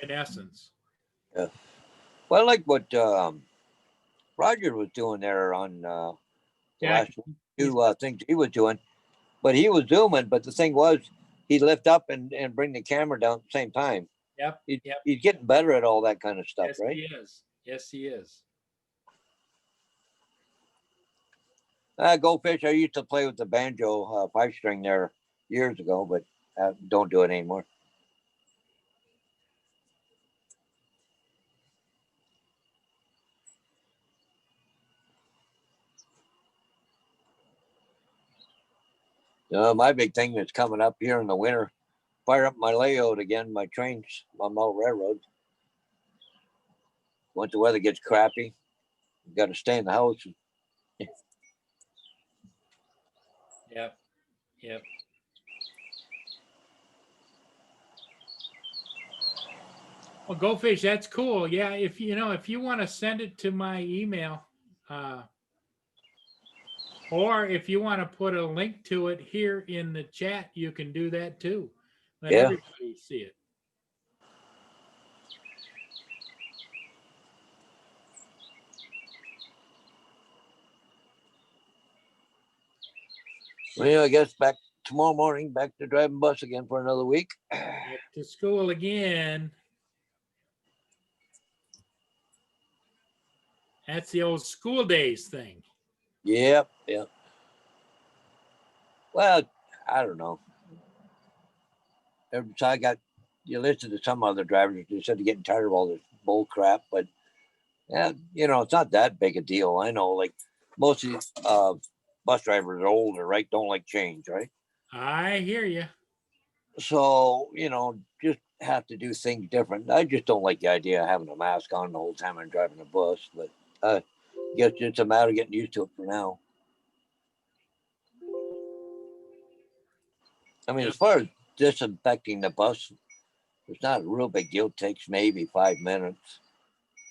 in essence. Yeah. Well, I like what Roger was doing there on the last two things he was doing, but he was zooming. But the thing was, he'd lift up and bring the camera down at the same time. Yep. He's getting better at all that kind of stuff, Yes, right? he is. Yes, he is. Goldfish, I used to play with the banjo 5-string there years ago, but don't do it anymore. My big thing that's coming up here in the winter, fire up my layout again, my trains on my railroad. Once the weather gets crappy, you got to stay in the house. Yep. Yep. Well, Goldfish, that's cool. Yeah, if you want to send it to my email, or if you want to put a link to it here in the chat, you can do that too. Let everybody see it. Well, I guess back tomorrow morning, back to driving bus again for another week. Back to school again. That's the old school days thing. Yep. Well, I don't know. Every time you listen to some other drivers, they said they're getting tired of all this bull crap, but yeah, it's not that big a deal. I know, like most of these bus drivers are older, right? Don't like change, right? I hear you. So, just have to do things different. I just don't like the idea of having a mask on the whole time I'm driving a bus, but I guess it's a matter of getting used to it for now. I mean, as far as disinfecting the bus, it's not a real big deal. It takes maybe 5 minutes.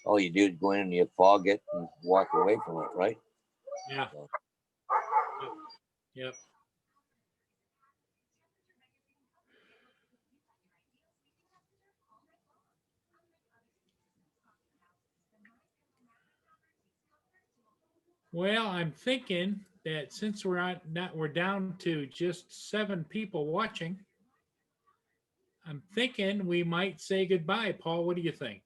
All you do is go in and you fog it and walk away from it, right? Yeah. Yep. Well, I'm thinking that since we're down to just 7 people watching, I'm thinking we might say goodbye. Paul, what do you think?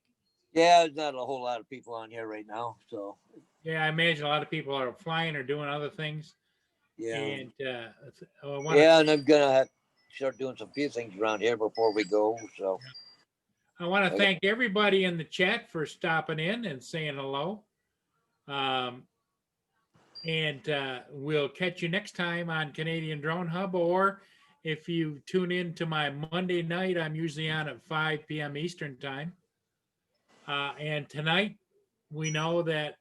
Yeah, there's not a whole lot of people on here right now, so. Yeah, I imagine a lot of people are flying or doing other things. Yeah. And and I'm gonna have to start doing some few things around here before we go. So I want to thank everybody in the chat for stopping in and saying hello. And we'll catch you next time on Canadian Drone Hub, or if you tune in to my Monday night, I'm usually on at 5 p.m. Eastern time. And tonight, we know that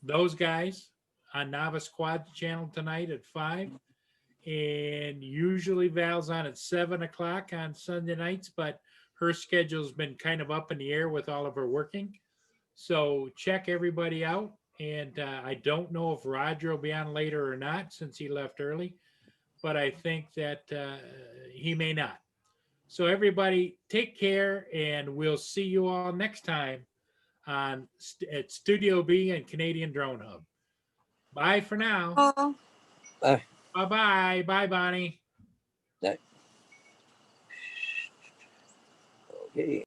those guys on Novice Quad channel tonight at 5, and usually Val's on at 7 o'clock on Sunday nights, but her schedule's been kind of up in the air with all of her working. So check everybody out. And I don't know if Roger will be on later or not since he left early, but I think that he may not. So everybody take care, and we'll see you all next time at Studio B and Canadian Drone Hub. Bye for now. Bye. Bye-bye. Bye, Bonnie. Okay.